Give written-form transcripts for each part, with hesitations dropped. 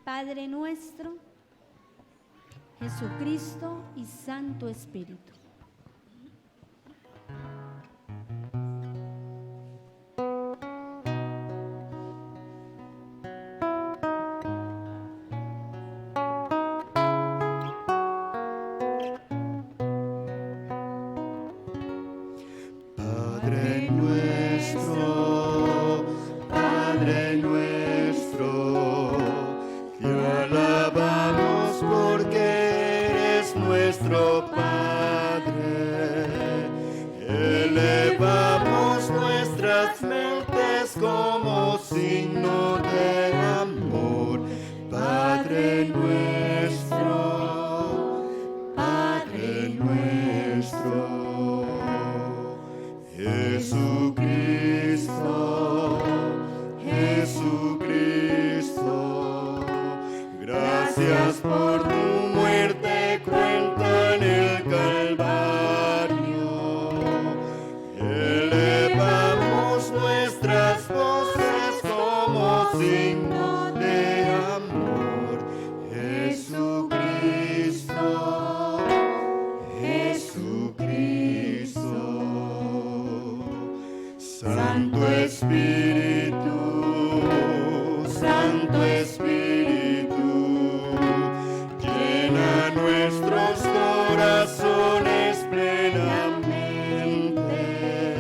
Padre nuestro, Jesucristo y Santo Espíritu. Padre nuestro, te alabamos porque eres nuestro Padre. Elevamos nuestras mentes como signo de amor. Padre nuestro, Padre nuestro. Jesucristo, Jesucristo, gracias por tu muerte cruenta en el Calvario. Elevamos nuestras voces como signo de amor. Jesucristo, Jesucristo. Santo Espíritu, Santo Espíritu, llena nuestros corazones plenamente.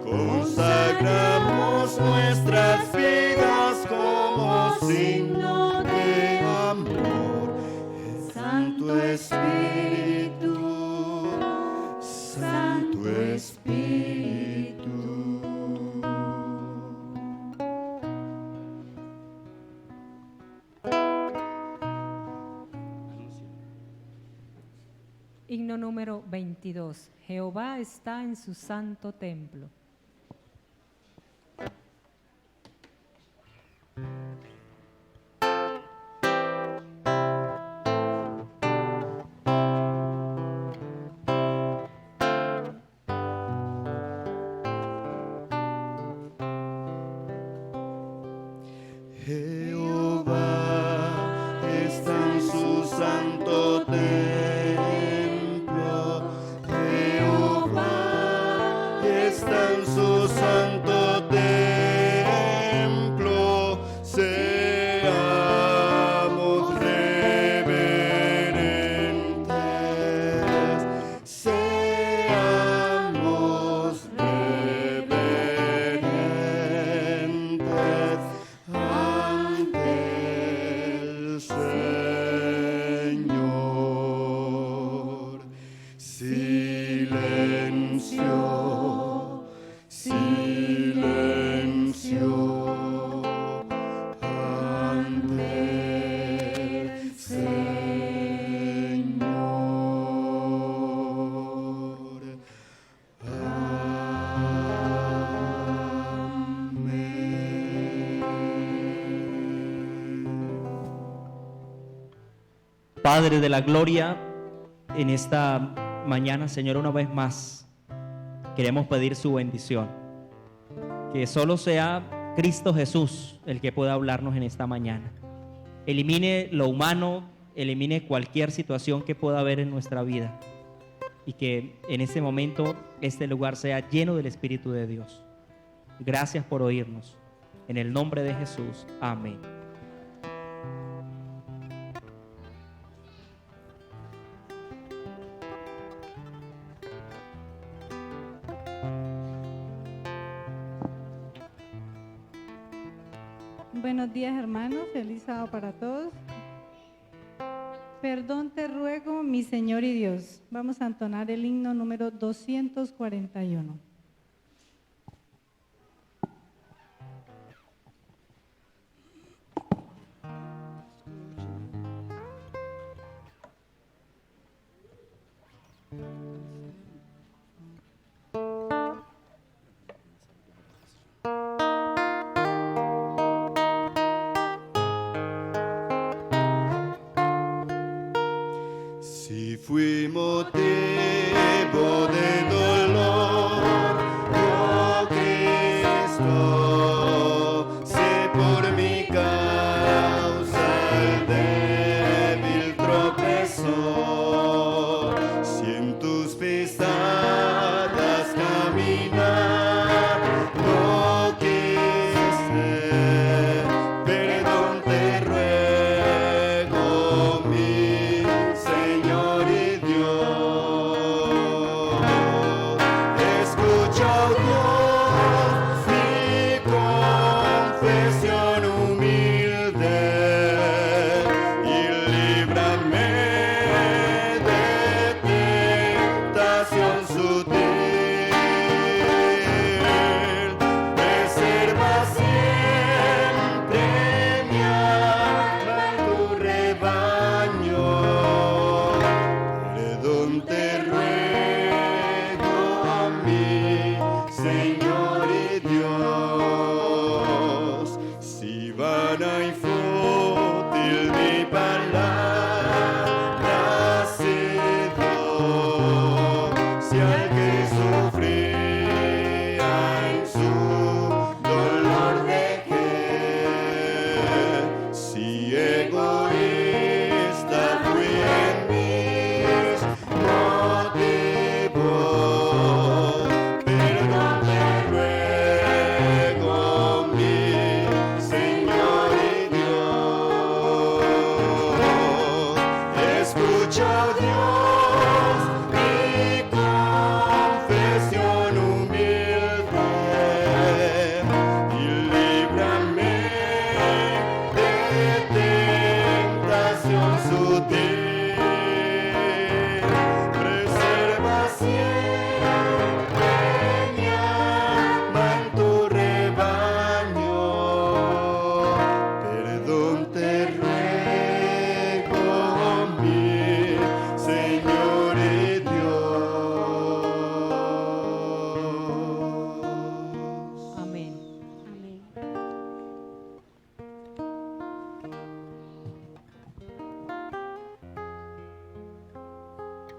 Consagramos nuestras vidas como signo de amor. Santo Espíritu, Santo Espíritu. Himno número 22. Jehová está en su santo templo. Jehová está en su santo templo. Jehová está en su santo templo. Seamos reverentes. Seamos reverentes ante el Señor. Silencio, silencio ante el Señor. Padre de la gloria, en esta mañana, Señor, una vez más queremos pedir su bendición. Que solo sea Cristo Jesús el que pueda hablarnos en esta mañana. Elimine lo humano, elimine cualquier situación que pueda haber en nuestra vida. Y que en este momento este lugar sea lleno del Espíritu de Dios. Gracias por oírnos. En el nombre de Jesús. Amén. Buenos días, hermanos, feliz sábado para todos. Perdón te ruego, mi Señor y Dios. Vamos a entonar el himno número 241. Si fui motivo de dolor, yo Cristo, sé por mi causa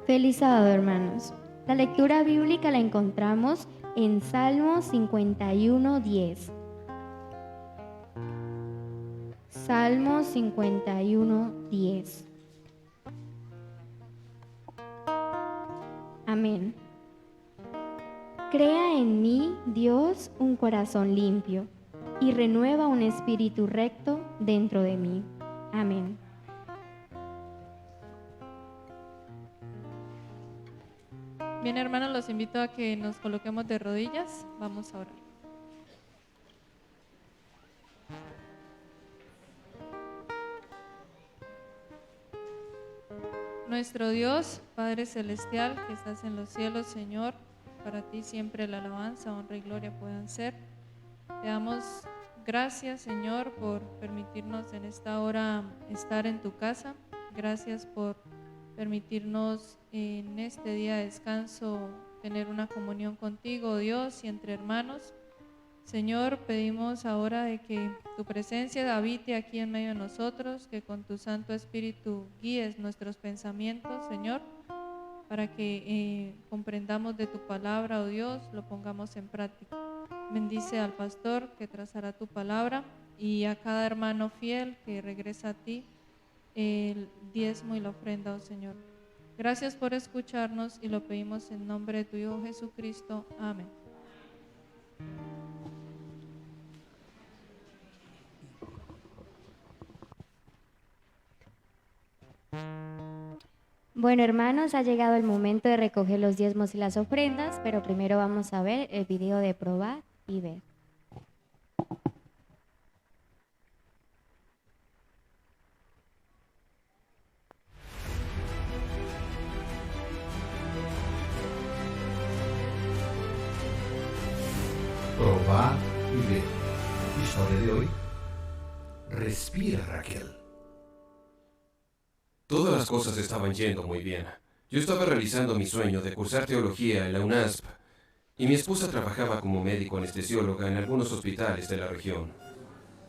Feliz sábado, hermanos. La lectura bíblica la encontramos en Salmo 51:10. Salmo 51:10. Amén. Crea en mí, Dios, un corazón limpio, y renueva un espíritu recto dentro de mí. Amén. Bien, hermanos, los invito a que nos coloquemos de rodillas. Vamos a orar. Nuestro Dios, Padre Celestial, que estás en los cielos, Señor, para ti siempre la alabanza, honra y gloria puedan ser. Te damos gracias, Señor, por permitirnos en esta hora estar en tu casa. Gracias por permitirnos en este día de descanso tener una comunión contigo, Dios, y entre hermanos. Señor, pedimos ahora de que tu presencia habite aquí en medio de nosotros, que con tu Santo Espíritu guíes nuestros pensamientos, Señor, para que comprendamos de tu palabra, oh Dios, lo pongamos en práctica. Bendice al pastor que trazará tu palabra y a cada hermano fiel que regresa a ti el diezmo y la ofrenda, oh Señor. Gracias por escucharnos y lo pedimos en nombre de tu Hijo Jesucristo. Amén. Bueno, hermanos, ha llegado el momento de recoger los diezmos y las ofrendas, pero primero vamos a ver el video de probar y ver. Probar y ver. Historia de hoy. Respira, Raquel. Todas las cosas estaban yendo muy bien. Yo estaba realizando mi sueño de cursar teología en la UNASP y mi esposa trabajaba como médico anestesióloga en algunos hospitales de la región.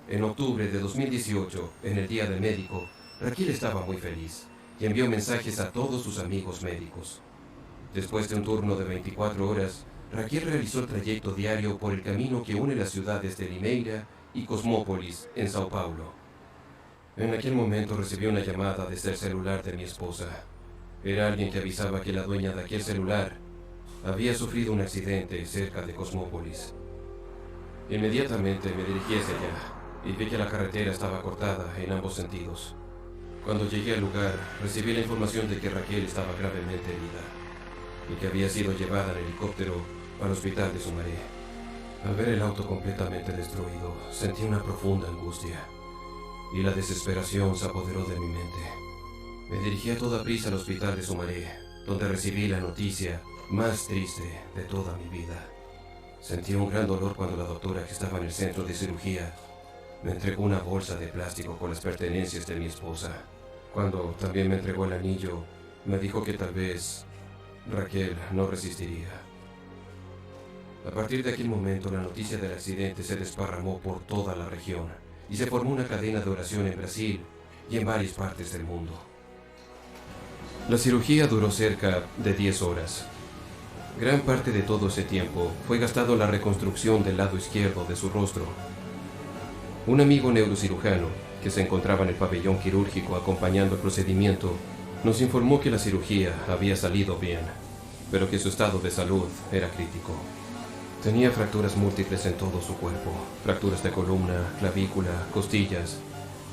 En octubre de 2018, en el Día del Médico, Raquel estaba muy feliz y envió mensajes a todos sus amigos médicos. Después de un turno de 24 horas, Raquel realizó el trayecto diario por el camino que une las ciudades de Limeira y Cosmópolis, en Sao Paulo. En aquel momento recibí una llamada desde el celular de mi esposa. Era alguien que avisaba que la dueña de aquel celular había sufrido un accidente cerca de Cosmópolis. Inmediatamente me dirigí hacia allá y vi que la carretera estaba cortada en ambos sentidos. Cuando llegué al lugar, recibí la información de que Raquel estaba gravemente herida y que había sido llevada en helicóptero al hospital de Sumaré. Al ver el auto completamente destruido, sentí una profunda angustia y la desesperación se apoderó de mi mente. Me dirigí a toda prisa al hospital de Sumaré, donde recibí la noticia más triste de toda mi vida. Sentí un gran dolor cuando la doctora que estaba en el centro de cirugía me entregó una bolsa de plástico con las pertenencias de mi esposa. Cuando también me entregó el anillo, me dijo que tal vez Raquel no resistiría. A partir de aquel momento, la noticia del accidente se desparramó por toda la región y se formó una cadena de oración en Brasil y en varias partes del mundo. La cirugía duró cerca de 10 horas. Gran parte de todo ese tiempo fue gastado en la reconstrucción del lado izquierdo de su rostro. Un amigo neurocirujano, que se encontraba en el pabellón quirúrgico acompañando el procedimiento, nos informó que la cirugía había salido bien, pero que su estado de salud era crítico. Tenía fracturas múltiples en todo su cuerpo, fracturas de columna, clavícula, costillas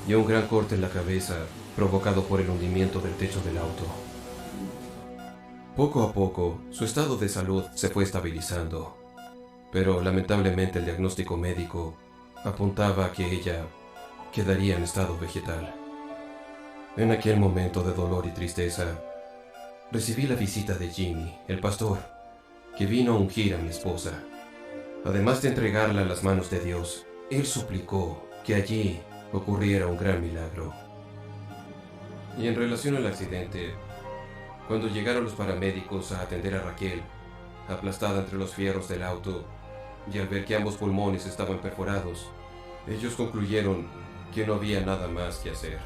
y un gran corte en la cabeza provocado por el hundimiento del techo del auto. Poco a poco, su estado de salud se fue estabilizando, pero lamentablemente el diagnóstico médico apuntaba a que ella quedaría en estado vegetal. En aquel momento de dolor y tristeza, recibí la visita de Jimmy, el pastor, que vino a ungir a mi esposa. Además de entregarla a las manos de Dios, él suplicó que allí ocurriera un gran milagro. Y en relación al accidente, cuando llegaron los paramédicos a atender a Raquel, aplastada entre los fierros del auto, y al ver que ambos pulmones estaban perforados, ellos concluyeron que no había nada más que hacer.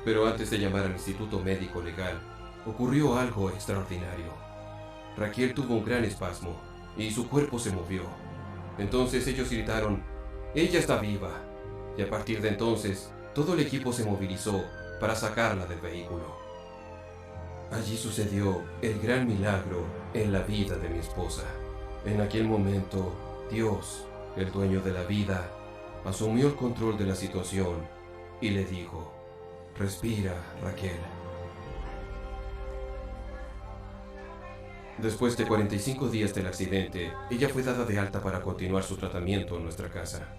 Pero antes de llamar al Instituto Médico Legal, ocurrió algo extraordinario. Raquel tuvo un gran espasmo y su cuerpo se movió. Entonces ellos gritaron, ella está viva. Y a partir de entonces, todo el equipo se movilizó para sacarla del vehículo. Allí sucedió el gran milagro en la vida de mi esposa. En aquel momento, Dios, el dueño de la vida, asumió el control de la situación y le dijo, respira, Raquel. Después de 45 días del accidente, ella fue dada de alta para continuar su tratamiento en nuestra casa.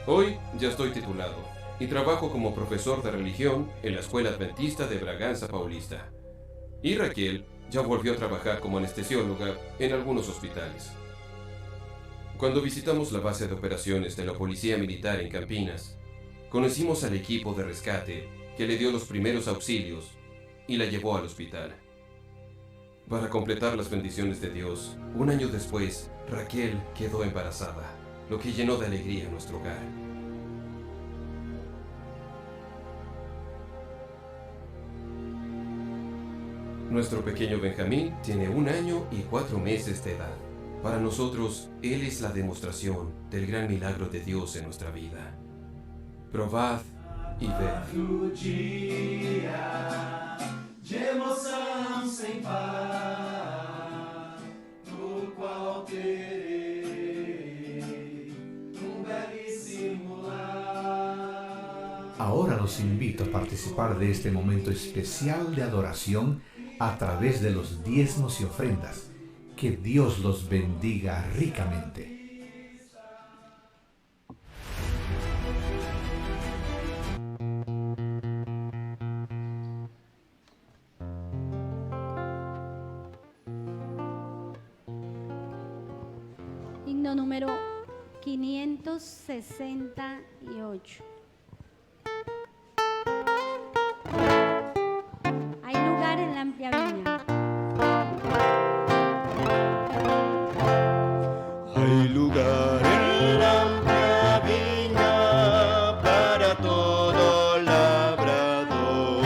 Hoy ya estoy titulado y trabajo como profesor de religión en la Escuela Adventista de Braganza Paulista. Y Raquel ya volvió a trabajar como anestesióloga en algunos hospitales. Cuando visitamos la base de operaciones de la Policía Militar en Campinas, conocimos al equipo de rescate que le dio los primeros auxilios y la llevó al hospital. Para completar las bendiciones de Dios, un año después, Raquel quedó embarazada, lo que llenó de alegría nuestro hogar. Nuestro pequeño Benjamín tiene 1 año y 4 meses de edad. Para nosotros, él es la demostración del gran milagro de Dios en nuestra vida. Probad e ved. Dia de emoção sem par, no qual terei belíssimo lar. Ahora los invito a participar de este momento especial de adoración a través de los diezmos y ofrendas. Que Dios los bendiga ricamente. Himno número 568. Hay lugar en la amplia viña. Hay lugar en la amplia viña para todo labrador.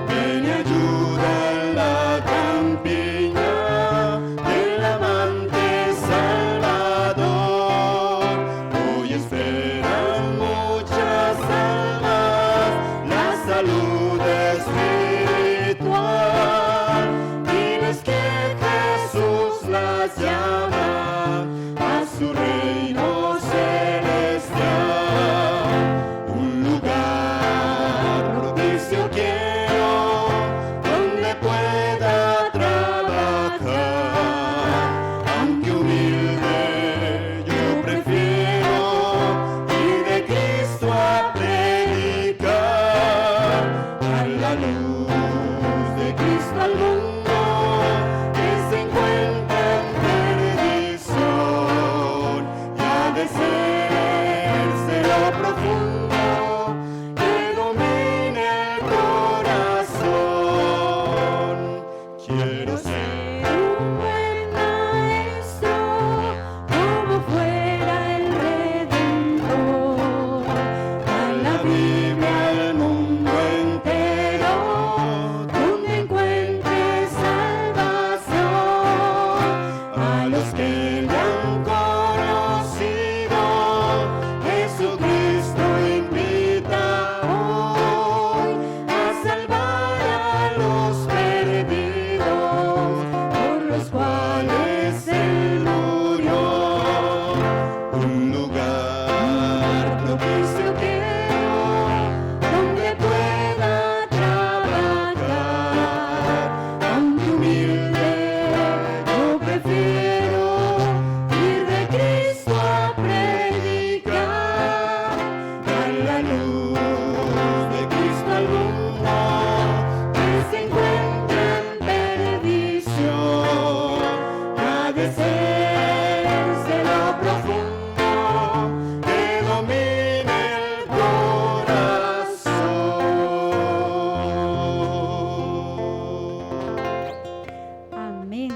Ven y ayuda en la campiña del amante Salvador. Hoy esperan muchas almas la salud espiritual. Diles que Jesús las llama a su reino celestial. Un lugar propicio quiero donde pueda trabajar. Aunque humilde yo prefiero ir de Cristo a predicar. Dar la luz de Cristo al mundo que se encuentra en perdición. Y ha de serse lo profundo que domine el corazón. Quiero ser un buen maestro como fuera el Redentor. Dar la Biblia al mundo entero donde encuentre salvación. A los que le han conocido, Jesucristo invita hoy a salvar a los perdidos, por los cuales Él murió. Un lugar propicio quiero donde pueda trabajar. Aunque humilde yo prefiero ir de Cristo a predicar. Dar la luz de Cristo al mundo que se encuentra en perdición. Y ha de serse lo profundo que domine el corazón. Amén.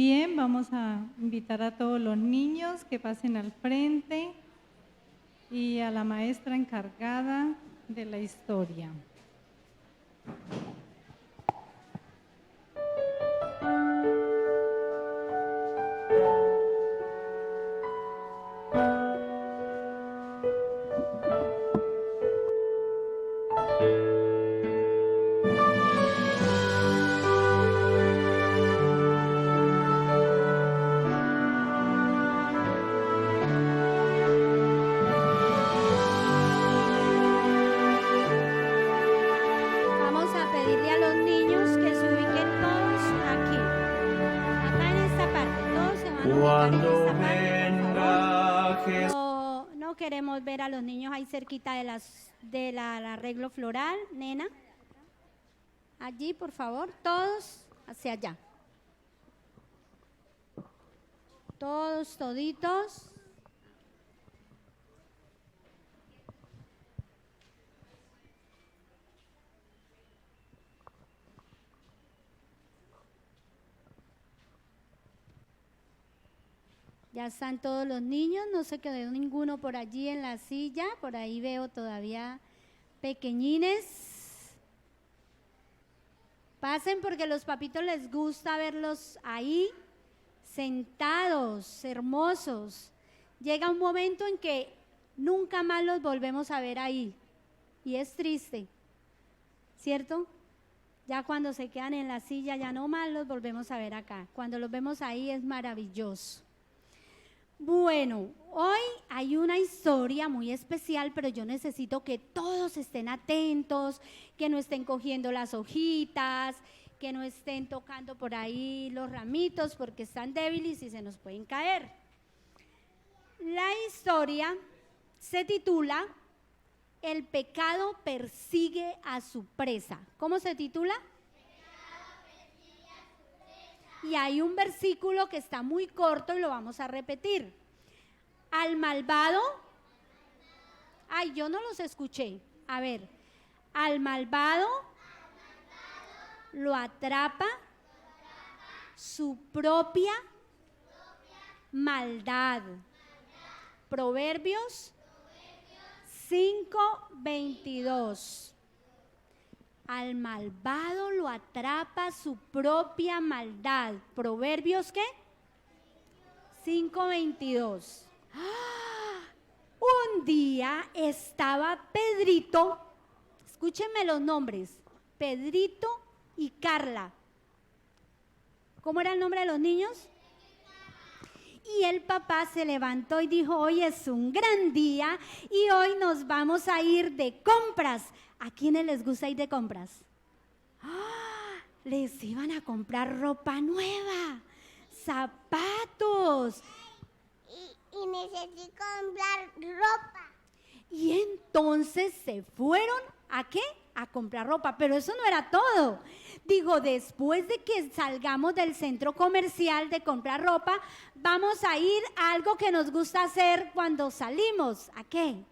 Bien, vamos a invitar a todos los niños que pasen al frente y a la maestra encargada de la historia. Vamos a pedirle a los niños que se ubiquen todos aquí. Acá en esta parte. Todos se van a ubicar en Cuando esta parte, por venga favor. Jesús. No queremos ver a los niños ahí cerquita del arreglo floral, nena. Allí, por favor, todos hacia allá. Todos, toditos. Ya están todos los niños, no se quedó ninguno por allí en la silla, por ahí veo todavía pequeñines. Pasen porque los papitos les gusta verlos ahí, sentados, hermosos. Llega un momento en que nunca más los volvemos a ver ahí y es triste, ¿cierto? Ya cuando se quedan en la silla ya no más los volvemos a ver acá. Cuando los vemos ahí es maravilloso. Bueno, hoy hay una historia muy especial, pero yo necesito que todos estén atentos, que no estén cogiendo las hojitas, que no estén tocando por ahí los ramitos porque están débiles y se nos pueden caer. La historia se titula El pecado persigue a su presa. ¿Cómo se titula? Y hay un versículo que está muy corto y lo vamos a repetir. Al malvado, ay, yo no los escuché. A ver, al malvado lo atrapa su propia maldad. Proverbios 5:22. Al malvado lo atrapa su propia maldad. ¿Proverbios qué? 5:22. ¡Ah! Un día estaba Pedrito, escúchenme los nombres, Pedrito y Carla. ¿Cómo era el nombre de los niños? Y el papá se levantó y dijo, hoy es un gran día y hoy nos vamos a ir de compras. ¿A quiénes les gusta ir de compras? ¡Ah! Les iban a comprar ropa nueva, zapatos. Y necesito comprar ropa. Y entonces se fueron, ¿a qué? A comprar ropa, pero eso no era todo. Digo, después de que salgamos del centro comercial de comprar ropa, vamos a ir a algo que nos gusta hacer cuando salimos. ¿A qué?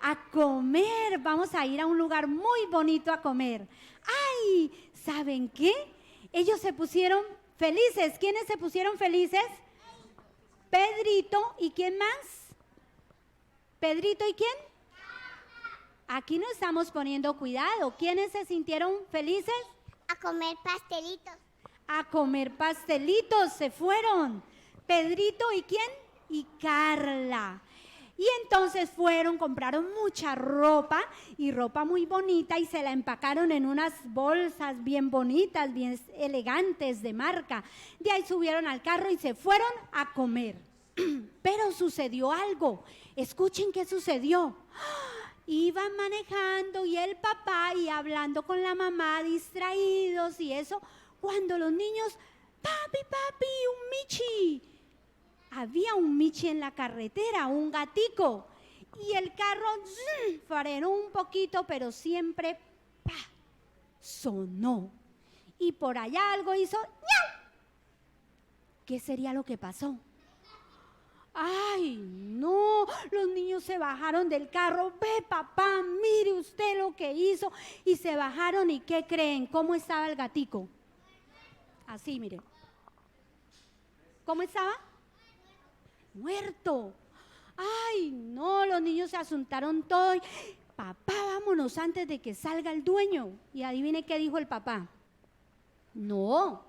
A comer. Vamos a ir a un lugar muy bonito a comer. ¡Ay! ¿Saben qué? Ellos se pusieron felices. ¿Quiénes se pusieron felices? Pedrito, ¿y quién más? ¿Pedrito y quién? Aquí no estamos poniendo cuidado. ¿Quiénes se sintieron felices? A comer pastelitos. A comer pastelitos se fueron. Pedrito y quién? Y Carla. Y entonces fueron, compraron mucha ropa y ropa muy bonita y se la empacaron en unas bolsas bien bonitas, bien elegantes de marca. De ahí subieron al carro y se fueron a comer. Pero sucedió algo. Escuchen qué sucedió. Iban manejando y el papá y hablando con la mamá distraídos y eso, cuando los niños, papi, un Michi. Había un Michi en la carretera, un gatico, y el carro frenó un poquito, pero siempre sonó. Y por allá algo hizo, ¡ñau! ¿Qué sería lo que pasó? ¡Ay, no! Los niños se bajaron del carro. Ve, papá, mire usted lo que hizo. Y se bajaron, ¿y qué creen? ¿Cómo estaba el gatico? Así, mire. ¿Cómo estaba? Muerto. Ay, no, los niños se asuntaron todo. Papá, vámonos antes de que salga el dueño. Y adivine qué dijo el papá. No.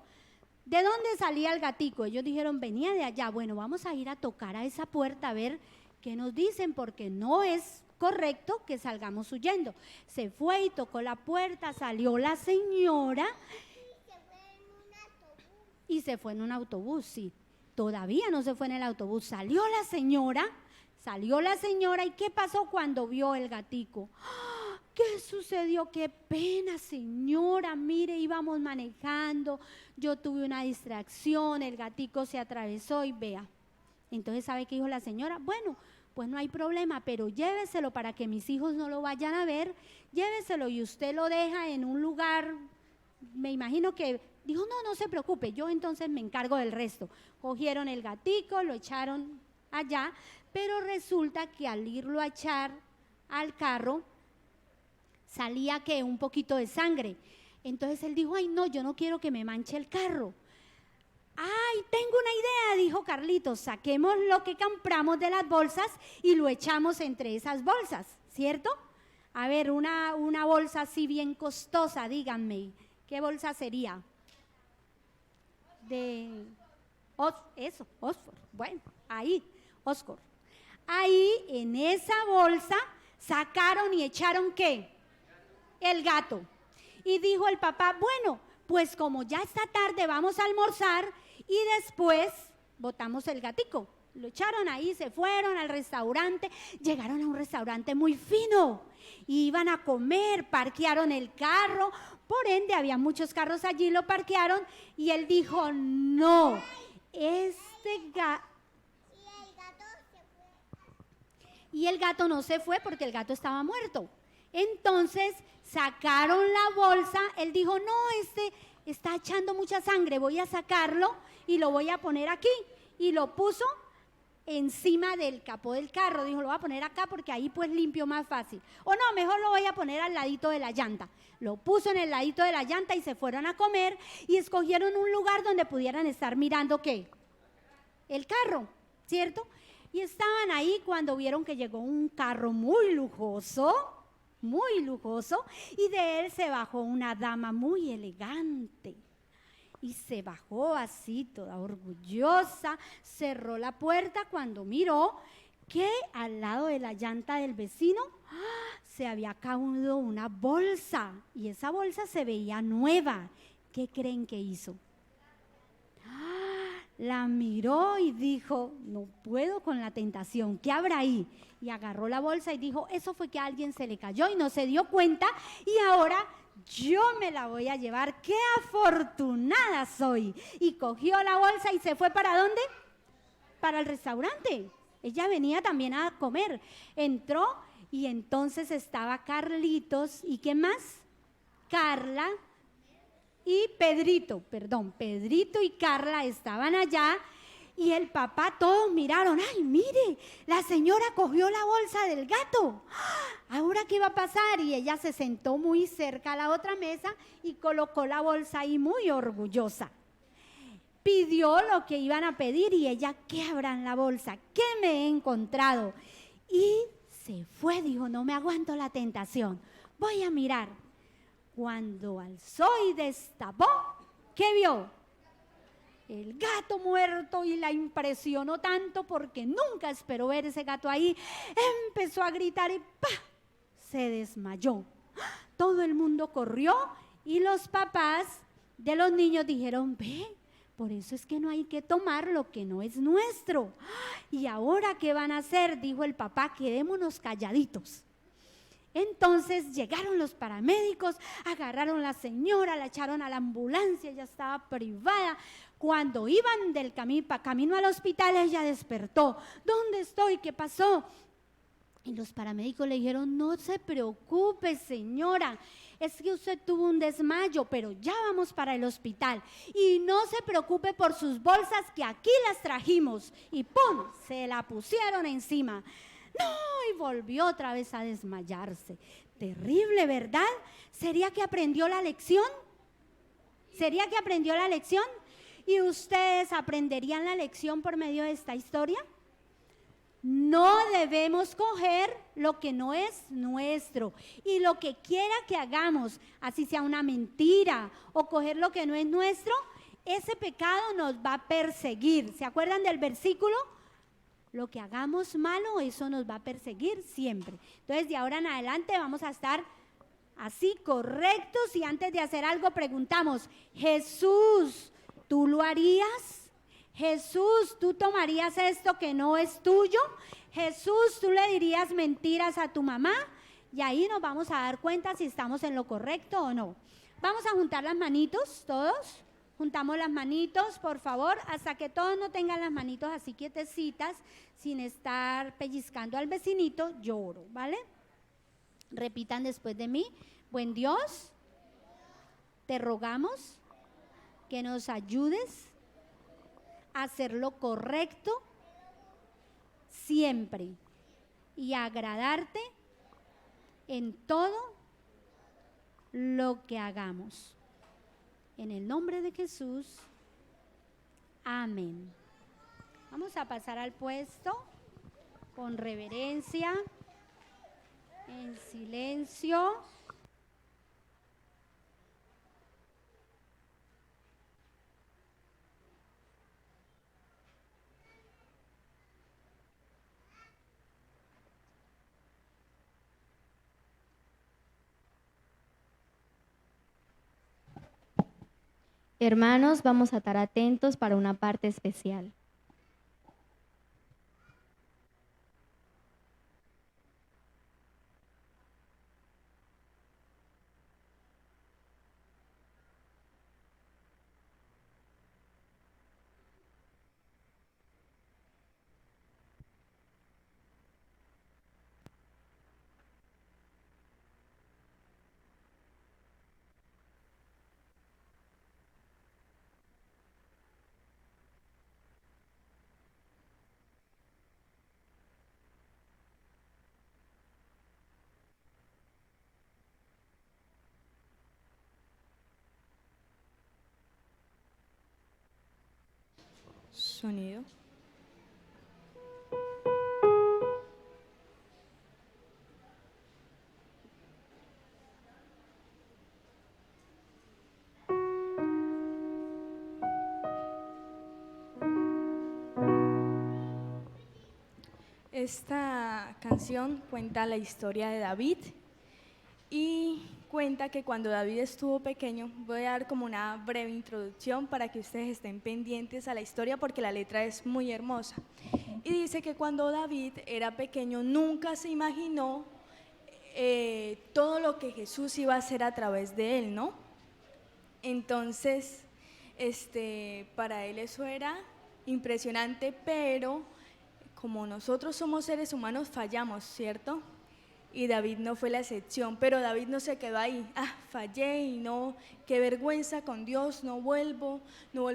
¿De dónde salía el gatico? Ellos dijeron, venía de allá. Bueno, vamos a ir a tocar a esa puerta a ver qué nos dicen, porque no es correcto que salgamos huyendo. Se fue y tocó la puerta, salió la señora y se fue en un autobús, sí. Todavía no se fue en el autobús, salió la señora, ¿y qué pasó cuando vio el gatico? ¡Ah! ¿Qué sucedió? ¡Qué pena, señora! Mire, íbamos manejando, yo tuve una distracción, el gatico se atravesó y vea. Entonces, ¿sabe qué dijo la señora? Bueno, pues no hay problema, pero lléveselo para que mis hijos no lo vayan a ver, lléveselo y usted lo deja en un lugar, me imagino que dijo, no se preocupe, yo entonces me encargo del resto. Cogieron el gatico, lo echaron allá, pero resulta que al irlo a echar al carro, salía que un poquito de sangre. Entonces él dijo, ay no, yo no quiero que me manche el carro. Ay, tengo una idea, dijo Carlitos, saquemos lo que compramos de las bolsas y lo echamos entre esas bolsas, ¿cierto? A ver, una bolsa así bien costosa, díganme, ¿qué bolsa sería? Oxford, bueno, ahí, Oxford. Ahí, en esa bolsa, sacaron y echaron, ¿qué? El gato. Y dijo el papá, bueno, pues como ya está tarde, vamos a almorzar y después botamos el gatico. Lo echaron ahí, se fueron al restaurante, llegaron a un restaurante muy fino, iban a comer, parquearon el carro, por ende había muchos carros allí, lo parquearon y él dijo, no, y el gato no se fue porque el gato estaba muerto. Entonces sacaron la bolsa, él dijo, no, está echando mucha sangre, voy a sacarlo y lo voy a poner aquí. Y lo puso encima del capó del carro, dijo, lo voy a poner acá porque ahí pues limpio más fácil. O no, mejor lo voy a poner al ladito de la llanta. Lo puso en el ladito de la llanta y se fueron a comer y escogieron un lugar donde pudieran estar mirando, ¿qué? El carro, ¿cierto? Y estaban ahí cuando vieron que llegó un carro muy lujoso, y de él se bajó una dama muy elegante. Y se bajó así, toda orgullosa, cerró la puerta cuando miró que al lado de la llanta del vecino se había caído una bolsa y esa bolsa se veía nueva. ¿Qué creen que hizo? La miró y dijo, no puedo con la tentación, ¿qué habrá ahí? Y agarró la bolsa y dijo, eso fue que a alguien se le cayó y no se dio cuenta y ahora yo me la voy a llevar, qué afortunada soy. Y cogió la bolsa y se fue, ¿para dónde? Para el restaurante. Ella venía también a comer. Entró y entonces estaba Carlitos, ¿y qué más? Carla y Pedrito y Carla estaban allá y el papá, todos miraron, ay, mire, la señora cogió la bolsa del gato, ¿ahora qué va a pasar? Y ella se sentó muy cerca a la otra mesa y colocó la bolsa ahí muy orgullosa. Pidió lo que iban a pedir y ella, ¿qué habrá en la bolsa? ¿Qué me he encontrado? Y se fue, dijo, no me aguanto la tentación, voy a mirar. Cuando alzó y destapó, ¿qué vio? El gato muerto y la impresionó tanto porque nunca esperó ver ese gato ahí. Empezó a gritar y ¡pah! Se desmayó. Todo el mundo corrió y los papás de los niños dijeron, ve, por eso es que no hay que tomar lo que no es nuestro. ¿Y ahora qué van a hacer? Dijo el papá, quedémonos calladitos. Entonces llegaron los paramédicos, agarraron a la señora, la echaron a la ambulancia, ella estaba privada. Cuando iban del camino al hospital, ella despertó. ¿Dónde estoy? ¿Qué pasó? Y los paramédicos le dijeron, no se preocupe, señora, es que usted tuvo un desmayo, pero ya vamos para el hospital. Y no se preocupe por sus bolsas, que aquí las trajimos. Y ¡pum! Se la pusieron encima. No, y volvió otra vez a desmayarse. Terrible, ¿verdad? ¿Sería que aprendió la lección? ¿Sería que aprendió la lección? ¿Y ustedes aprenderían la lección por medio de esta historia? No debemos coger lo que no es nuestro, y lo que quiera que hagamos, así sea una mentira o coger lo que no es nuestro, ese pecado nos va a perseguir. ¿Se acuerdan del versículo? Lo que hagamos malo, eso nos va a perseguir siempre. Entonces, de ahora en adelante vamos a estar así correctos, y antes de hacer algo preguntamos: Jesús, ¿tú lo harías? Jesús, ¿tú tomarías esto que no es tuyo? Jesús, ¿tú le dirías mentiras a tu mamá? Y ahí nos vamos a dar cuenta si estamos en lo correcto o no. Vamos a juntar las manitos, todos. Juntamos las manitos, por favor, hasta que todos no tengan las manitos así quietecitas, sin estar pellizcando al vecinito. Yo oro, ¿vale? Repitan después de mí: buen Dios, te rogamos que nos ayudes a hacer lo correcto siempre y agradarte en todo lo que hagamos. En el nombre de Jesús, amén. Vamos a pasar al puesto con reverencia, en silencio. Hermanos, vamos a estar atentos para una parte especial. Sonido. Esta canción cuenta la historia de David y cuenta que cuando David estuvo pequeño, voy a dar como una breve introducción para que ustedes estén pendientes a la historia porque la letra es muy hermosa. Y dice que cuando David era pequeño nunca se imaginó todo lo que Jesús iba a hacer a través de él, ¿no? Entonces, para él eso era impresionante, pero como nosotros somos seres humanos fallamos, ¿cierto? Y David no fue la excepción, pero David no se quedó ahí, fallé y no, qué vergüenza con Dios, no vuelvo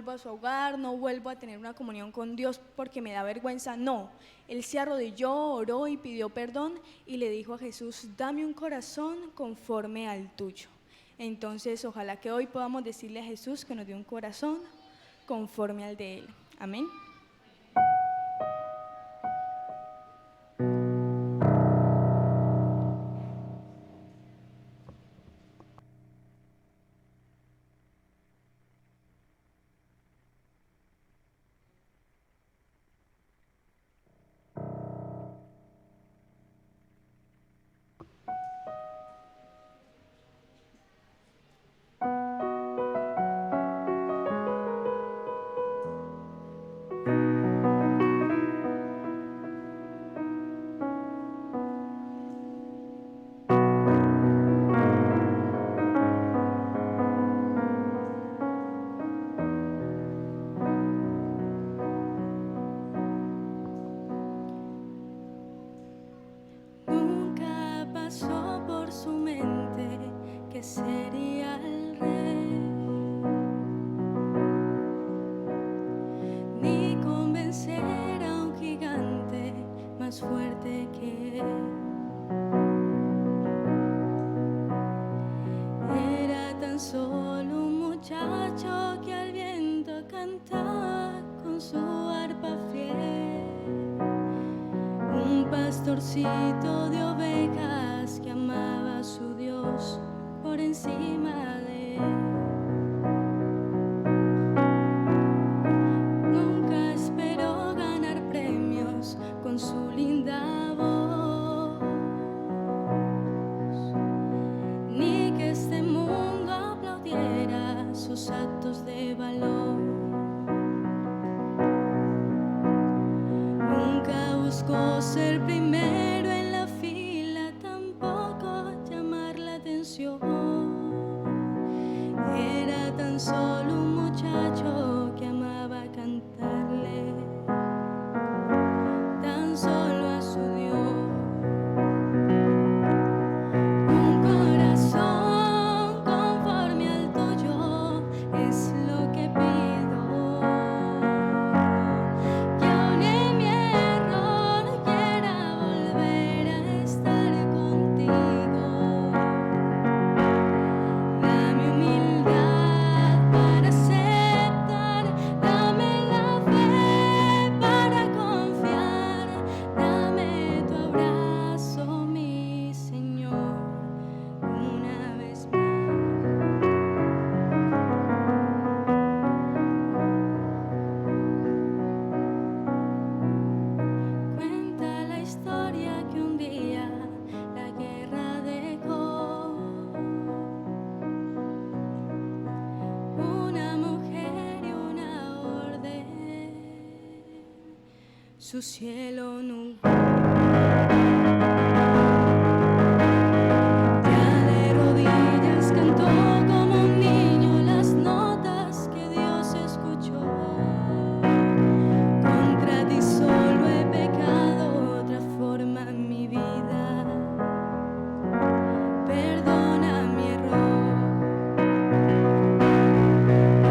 a su hogar, no vuelvo a tener una comunión con Dios porque me da vergüenza. No, él se arrodilló, oró y pidió perdón y le dijo a Jesús: dame un corazón conforme al tuyo. Entonces, ojalá que hoy podamos decirle a Jesús que nos dé un corazón conforme al de él. Amén. pastorcito de ovejas que amaba a su Dios por encima de él. Nunca esperó ganar premios con su linda voz, ni que este mundo aplaudiera sus actos de valor. Nunca buscó ser primero en la fila, tampoco llamar la atención. Era tan solo un muchacho que amaba cantarle tan solo a su Dios. Un corazón conforme al tuyo es lo que pido, que aun en mi error quiera volver a estar contigo. Dame humildad para aceptar, dame la fe para confiar, dame tu abrazo, mi Señor, una vez más. Cuenta la historia que un día la guerra dejó una mujer y una orden, su cielo ya de rodillas cantó como un niño las notas que Dios escuchó. Contra ti solo he pecado, transforma mi vida, perdona mi error.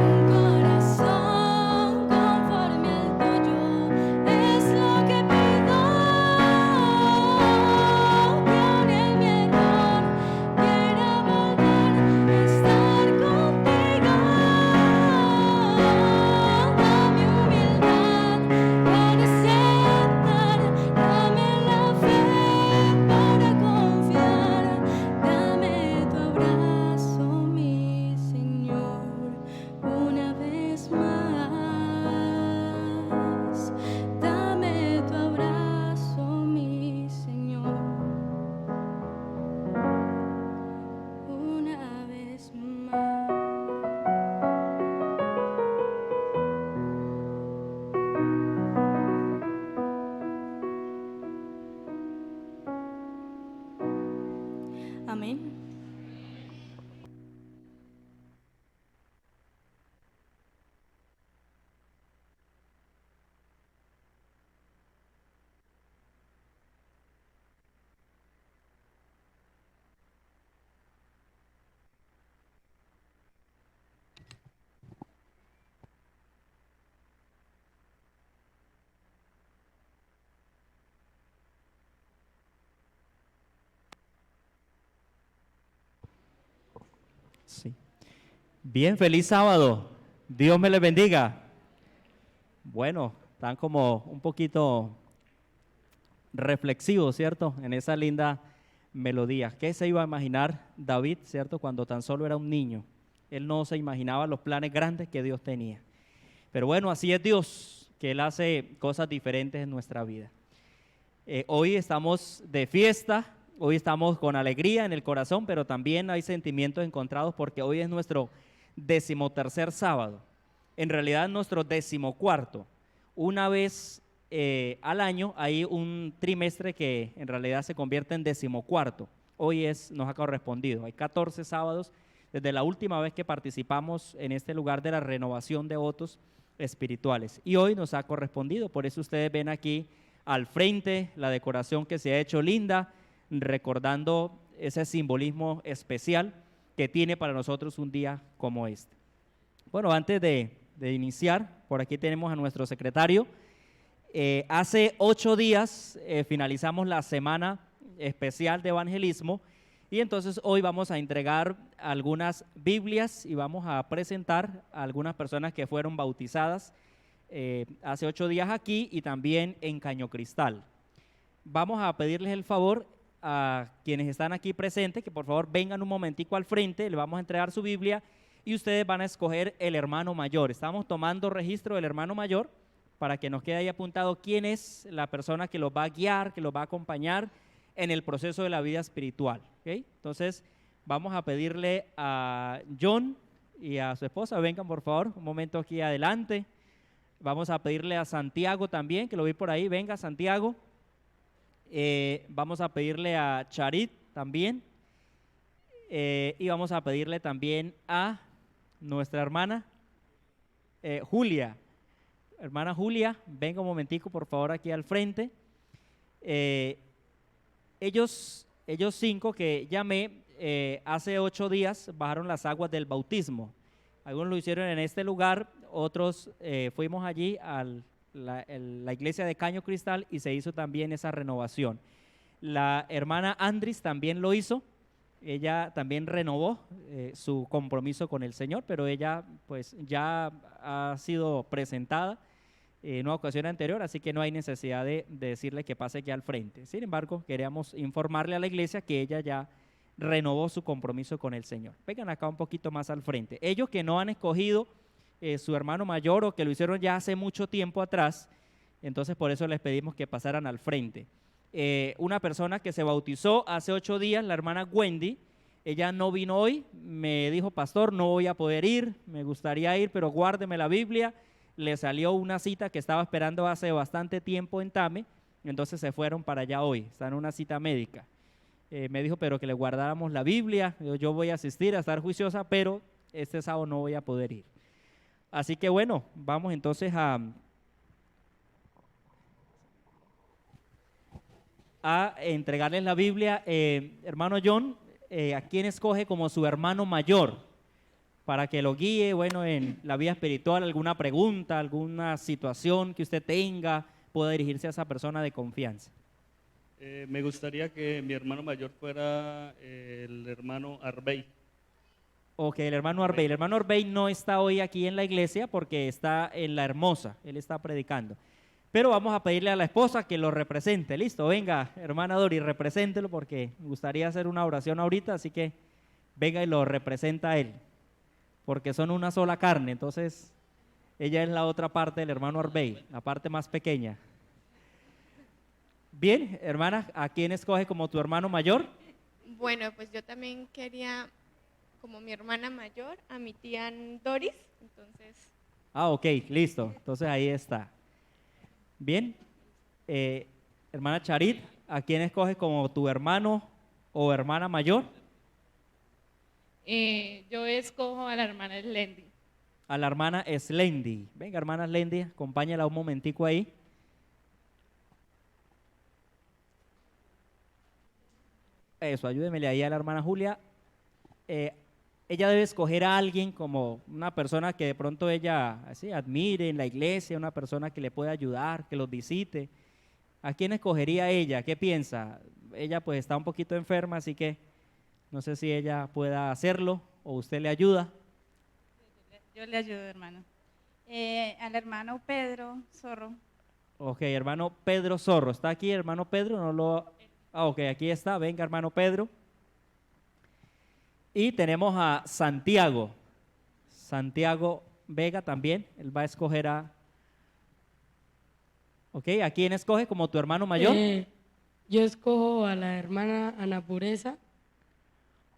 Un corazón conforme al tuyo es lo que pido, que aun en mi error quiera volver a estar contigo. Dame humildad para aceptar, dame la fe para confiar, dame tu abrazo, mi Señor, una vez más. Dame tu abrazo, mi Señor, una vez más. Amén. Sí. Bien, feliz sábado. Dios me les bendiga. Bueno, están como un poquito reflexivos, ¿cierto? En esa linda melodía. ¿Qué se iba a imaginar David, ¿cierto? Cuando tan solo era un niño. Él no se imaginaba los planes grandes que Dios tenía. Pero bueno, así es Dios, que Él hace cosas diferentes en nuestra vida. Hoy estamos de fiesta, hoy estamos con alegría en el corazón, pero también hay sentimientos encontrados porque hoy es nuestro 13º sábado. En realidad nuestro 14º. Una vez al año hay un trimestre que en realidad se convierte en 14º. Hoy nos ha correspondido. Hay 14 sábados desde la última vez que participamos en este lugar de la renovación de votos espirituales. Y hoy nos ha correspondido, por eso ustedes ven aquí al frente la decoración que se ha hecho linda, recordando ese simbolismo especial que tiene para nosotros un día como este. Bueno, antes de iniciar, por aquí tenemos a nuestro secretario. Hace 8 días finalizamos la semana especial de evangelismo y entonces hoy vamos a entregar algunas Biblias y vamos a presentar a algunas personas que fueron bautizadas hace 8 días aquí y también en Caño Cristal. vamos a pedirles el favor a quienes están aquí presentes que por favor vengan un momentico al frente, le vamos a entregar su Biblia y ustedes van a escoger el hermano mayor. Estamos tomando registro del hermano mayor para que nos quede ahí apuntado quién es la persona que los va a guiar, que los va a acompañar en el proceso de la vida espiritual. ¿Okay? Entonces vamos a pedirle a John y a su esposa, vengan por favor un momento aquí adelante. Vamos a pedirle a Santiago también, que lo vi por ahí, venga Santiago. Vamos a pedirle a Charit también. Y vamos a pedirle también a nuestra hermana Julia. Hermana Julia, venga un momentico por favor aquí al frente. Ellos 5 que llamé, hace 8 días bajaron las aguas del bautismo. Algunos lo hicieron en este lugar, otros fuimos allí a la iglesia de Caño Cristal y se hizo también esa renovación. La hermana Andris también lo hizo, ella también renovó su compromiso con el Señor, pero ella pues ya ha sido presentada en una ocasión anterior, así que no hay necesidad de decirle que pase aquí al frente. Sin embargo, queríamos informarle a la iglesia que ella ya renovó su compromiso con el Señor. Vengan acá un poquito más al frente. Ellos que no han escogido su hermano mayor o que lo hicieron ya hace mucho tiempo atrás, entonces por eso les pedimos que pasaran al frente. Una persona que se bautizó hace 8 días, la hermana Wendy, ella no vino hoy, me dijo, pastor, no voy a poder ir, me gustaría ir, pero guárdeme la Biblia. Le salió una cita que estaba esperando hace bastante tiempo en Tame, entonces se fueron para allá hoy, están en una cita médica. Me dijo, pero que le guardáramos la Biblia, yo voy a asistir a estar juiciosa, pero este sábado no voy a poder ir. Así que bueno, vamos entonces a entregarles la Biblia. Hermano John, ¿a quién escoge como su hermano mayor? Para que lo guíe, bueno, en la vida espiritual, alguna pregunta, alguna situación que usted tenga, pueda dirigirse a esa persona de confianza. Me gustaría que mi hermano mayor fuera el hermano Arbey. Ok, el hermano Arbey. El hermano Arbey no está hoy aquí en la iglesia porque está en La Hermosa, él está predicando. Pero vamos a pedirle a la esposa que lo represente. Listo, venga, hermana Dori, represéntelo porque me gustaría hacer una oración ahorita, así que venga y lo representa a él. Porque son una sola carne, entonces ella es la otra parte del hermano Arbey, la parte más pequeña. Bien, hermana, ¿a quién escoge como tu hermano mayor? Bueno, pues yo también quería, como mi hermana mayor, a mi tía Doris, entonces... Ok, listo, entonces ahí está. Bien, hermana Charit, ¿a quién escoges como tu hermano o hermana mayor? Yo escojo a la hermana Slendy. A la hermana Slendy. Venga, hermana Slendy, acompáñala un momentico ahí. Eso, ayúdemele ahí a la hermana Julia. Ella debe escoger a alguien como una persona que de pronto ella así, admire en la iglesia, una persona que le pueda ayudar, que los visite. ¿A quién escogería ella? ¿Qué piensa? Ella pues está un poquito enferma, así que no sé si ella pueda hacerlo o usted le ayuda. Yo le ayudo, hermano. Al hermano Pedro Zorro. Ok, hermano Pedro Zorro. ¿Está aquí, hermano Pedro? No lo... ok, aquí está. Venga, hermano Pedro. Y tenemos a Santiago. Santiago Vega también. Él va a escoger a... Ok, ¿a quién escoge como tu hermano mayor? Yo escojo a la hermana Ana Pureza.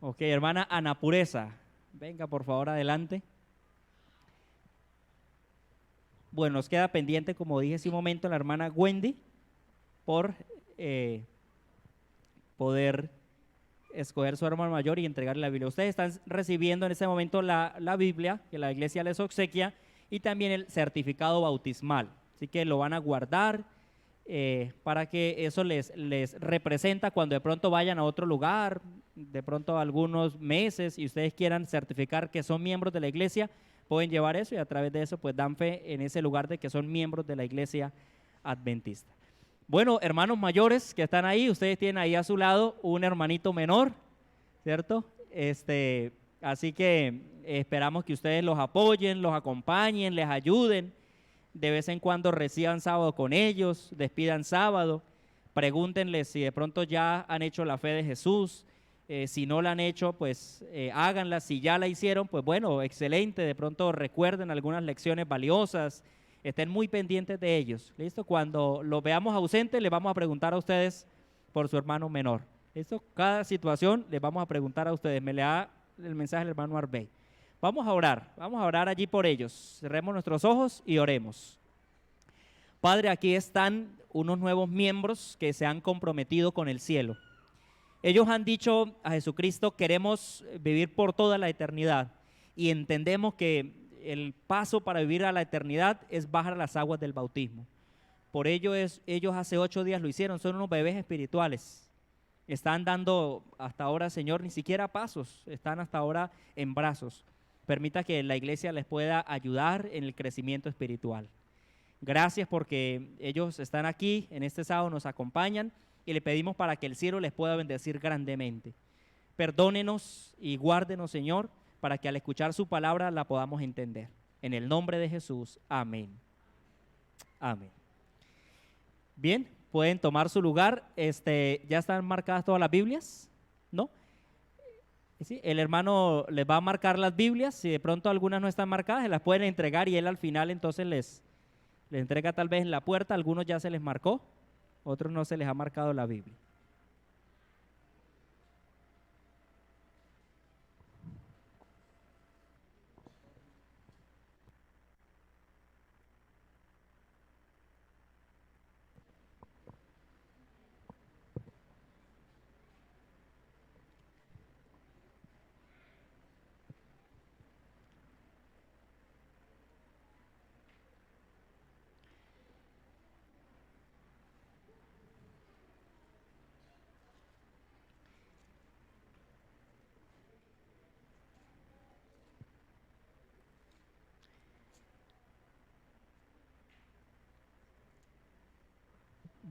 Ok, hermana Ana Pureza. Venga, por favor, adelante. Bueno, nos queda pendiente, como dije hace un momento, la hermana Wendy por poder escoger su hermano mayor y entregarle la Biblia. Ustedes están recibiendo en este momento la Biblia que la iglesia les obsequia y también el certificado bautismal. Así que lo van a guardar para que eso les representa cuando de pronto vayan a otro lugar, de pronto algunos meses y ustedes quieran certificar que son miembros de la iglesia, pueden llevar eso y a través de eso pues dan fe en ese lugar de que son miembros de la iglesia adventista. Bueno, hermanos mayores que están ahí, ustedes tienen ahí a su lado un hermanito menor, ¿cierto? Así que esperamos que ustedes los apoyen, los acompañen, les ayuden, de vez en cuando reciban sábado con ellos, despidan sábado, pregúntenle si de pronto ya han hecho la fe de Jesús. Si no la han hecho, pues háganla. Si ya la hicieron, pues bueno, excelente. De pronto recuerden algunas lecciones valiosas. Estén muy pendientes de ellos. ¿Listo? Cuando los veamos ausentes, les vamos a preguntar a ustedes por su hermano menor. ¿Listo? Cada situación les vamos a preguntar a ustedes. Me le da el mensaje al hermano Arbey. Vamos a orar allí por ellos. Cerremos nuestros ojos y oremos. Padre, aquí están unos nuevos miembros que se han comprometido con el cielo. Ellos han dicho a Jesucristo, queremos vivir por toda la eternidad, y entendemos que el paso para vivir a la eternidad es bajar las aguas del bautismo. Por ello ellos hace 8 días lo hicieron, son unos bebés espirituales. Están dando hasta ahora, Señor, ni siquiera pasos, están hasta ahora en brazos. Permita que la iglesia les pueda ayudar en el crecimiento espiritual. Gracias porque ellos están aquí, en este sábado nos acompañan, y le pedimos para que el cielo les pueda bendecir grandemente. Perdónenos y guárdenos, Señor, para que al escuchar su palabra la podamos entender. En el nombre de Jesús, amén. Amén. Bien, pueden tomar su lugar. ¿Ya están marcadas todas las Biblias? ¿No? ¿Sí? El hermano les va a marcar las Biblias. Si de pronto algunas no están marcadas, se las pueden entregar y él al final entonces les entrega tal vez en la puerta. Algunos ya se les marcó, otros no se les ha marcado la Biblia.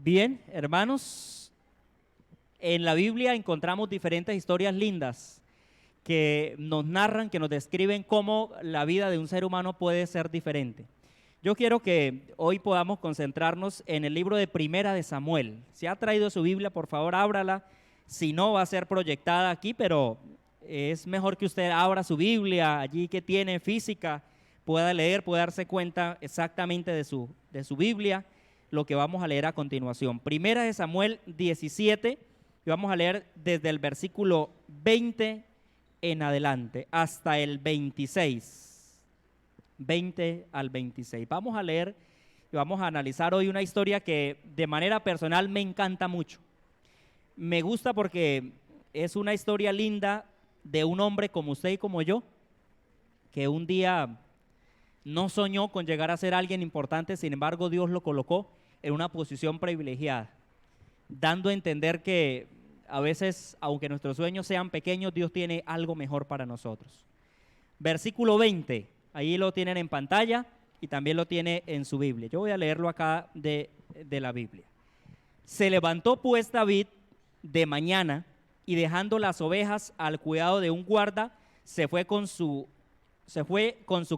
Bien, hermanos, en la Biblia encontramos diferentes historias lindas que nos narran, que nos describen cómo la vida de un ser humano puede ser diferente. Yo quiero que hoy podamos concentrarnos en el libro de Primera de Samuel. Si ha traído su Biblia, por favor, ábrala. Si no, va a ser proyectada aquí, pero es mejor que usted abra su Biblia allí que tiene física, pueda leer, pueda darse cuenta exactamente de su Biblia, lo que vamos a leer a continuación. Primera de Samuel 17, y vamos a leer desde el versículo 20 en adelante hasta el 26. 20 al 26. Vamos a leer y vamos a analizar hoy una historia que de manera personal me encanta mucho. Me gusta porque es una historia linda de un hombre como usted y como yo, que un día no soñó con llegar a ser alguien importante, sin embargo Dios lo colocó en una posición privilegiada, dando a entender que a veces, aunque nuestros sueños sean pequeños, Dios tiene algo mejor para nosotros. Versículo 20, ahí lo tienen en pantalla y también lo tiene en su Biblia. Yo voy a leerlo acá de la Biblia. Se levantó pues David de mañana y dejando las ovejas al cuidado de un guarda, se fue con su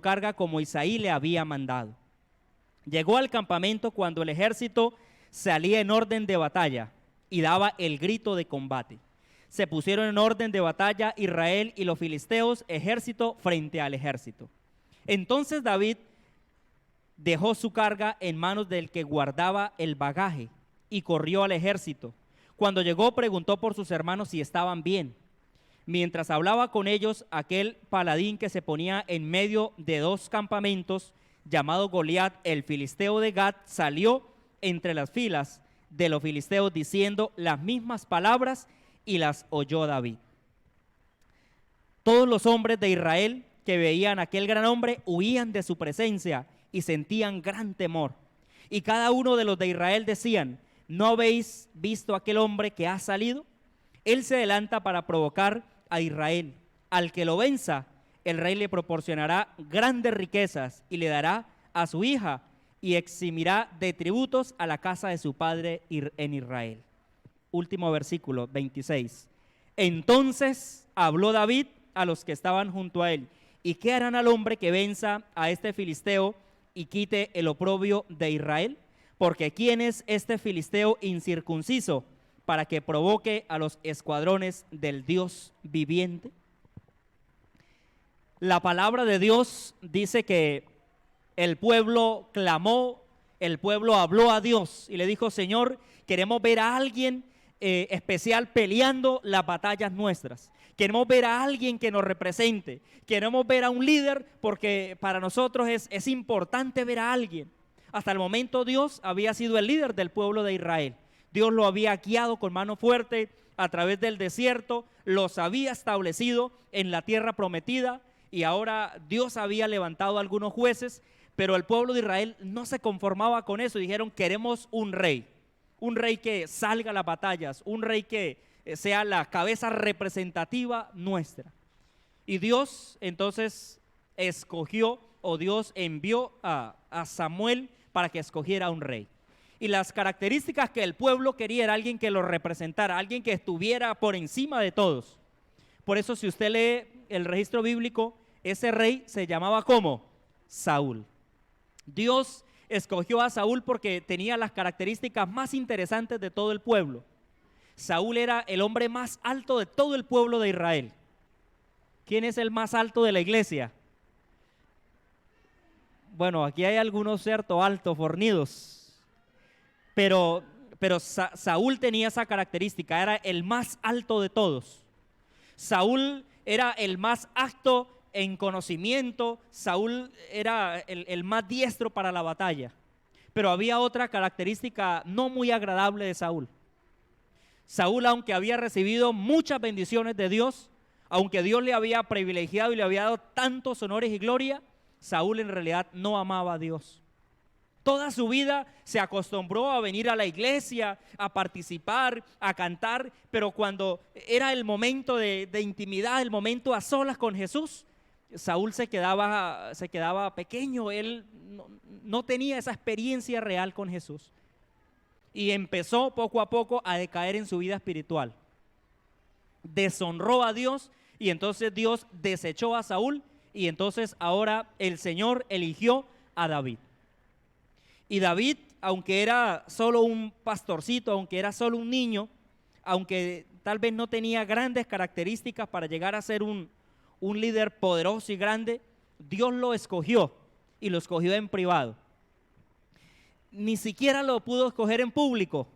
carga como Isaí le había mandado. Llegó al campamento cuando el ejército salía en orden de batalla y daba el grito de combate. Se pusieron en orden de batalla Israel y los filisteos, ejército frente al ejército. Entonces David dejó su carga en manos del que guardaba el bagaje y corrió al ejército. Cuando llegó preguntó por sus hermanos si estaban bien. Mientras hablaba con ellos, aquel paladín que se ponía en medio de 2 campamentos, llamado Goliat, el filisteo de Gat, salió entre las filas de los filisteos diciendo las mismas palabras y las oyó David. Todos los hombres de Israel que veían a aquel gran hombre huían de su presencia y sentían gran temor. Y cada uno de los de Israel decían, ¿no habéis visto aquel hombre que ha salido? Él se adelanta para provocar a Israel. Al que lo venza, el rey le proporcionará grandes riquezas y le dará a su hija y eximirá de tributos a la casa de su padre en Israel. Último versículo, 26. Entonces habló David a los que estaban junto a él. ¿Y qué harán al hombre que venza a este filisteo y quite el oprobio de Israel? porque ¿quién es este filisteo incircunciso para que provoque a los escuadrones del Dios viviente? La palabra de Dios dice que el pueblo clamó, el pueblo habló a Dios y le dijo: Señor, queremos ver a alguien especial peleando las batallas nuestras. Queremos ver a alguien que nos represente. Queremos ver a un líder, porque para nosotros es importante ver a alguien. Hasta el momento Dios había sido el líder del pueblo de Israel. Dios lo había guiado con mano fuerte a través del desierto, los había establecido en la tierra prometida, y ahora Dios había levantado a algunos jueces, pero el pueblo de Israel no se conformaba con eso. Dijeron: queremos un rey que salga a las batallas, un rey que sea la cabeza representativa nuestra. Y Dios entonces escogió, o Dios envió a Samuel para que escogiera un rey. Y las características que el pueblo quería era alguien que lo representara, alguien que estuviera por encima de todos. Por eso, si usted lee el registro bíblico, ese rey se llamaba ¿cómo? Saúl. Dios escogió a Saúl porque tenía las características más interesantes de todo el pueblo. Saúl era el hombre más alto de todo el pueblo de Israel. ¿Quién es el más alto de la iglesia? Bueno, aquí hay algunos cierto altos, fornidos, pero Saúl tenía esa característica, era el más alto de todos. Saúl era el más apto en conocimiento, Saúl era el más diestro para la batalla. Pero había otra característica no muy agradable de Saúl. Saúl, aunque había recibido muchas bendiciones de Dios, aunque Dios le había privilegiado y le había dado tantos honores y gloria, Saúl en realidad no amaba a Dios. Toda su vida se acostumbró a venir a la iglesia, a participar, a cantar, pero cuando era el momento de intimidad, el momento a solas con Jesús, Saúl se quedaba pequeño. Él no tenía esa experiencia real con Jesús. Y empezó poco a poco a decaer en su vida espiritual. Deshonró a Dios, y entonces Dios desechó a Saúl, y entonces ahora el Señor eligió a David. Y David, aunque era solo un pastorcito, aunque era solo un niño, aunque tal vez no tenía grandes características para llegar a ser un líder poderoso y grande, Dios lo escogió, y lo escogió en privado. Ni siquiera lo pudo escoger en público.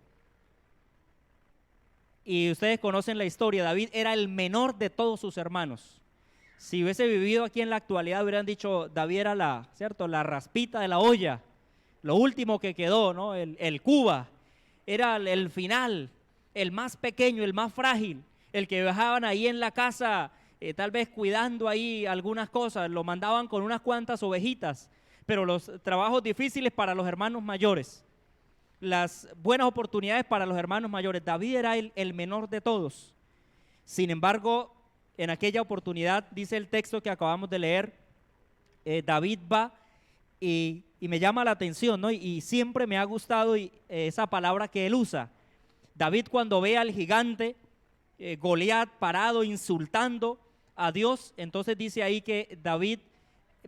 Y ustedes conocen la historia. David era el menor de todos sus hermanos. Si hubiese vivido aquí en la actualidad, hubieran dicho: David era la raspita de la olla, lo último que quedó, ¿no? El Cuba, era el final, el más pequeño, el más frágil, el que dejaban ahí en la casa, tal vez cuidando ahí algunas cosas, lo mandaban con unas cuantas ovejitas, pero los trabajos difíciles para los hermanos mayores, las buenas oportunidades para los hermanos mayores. David era el menor de todos. Sin embargo, en aquella oportunidad, dice el texto que acabamos de leer, David va y me llama la atención, ¿no? Y siempre me ha gustado esa palabra que él usa. David, cuando ve al gigante Goliat parado insultando a Dios, entonces dice ahí que David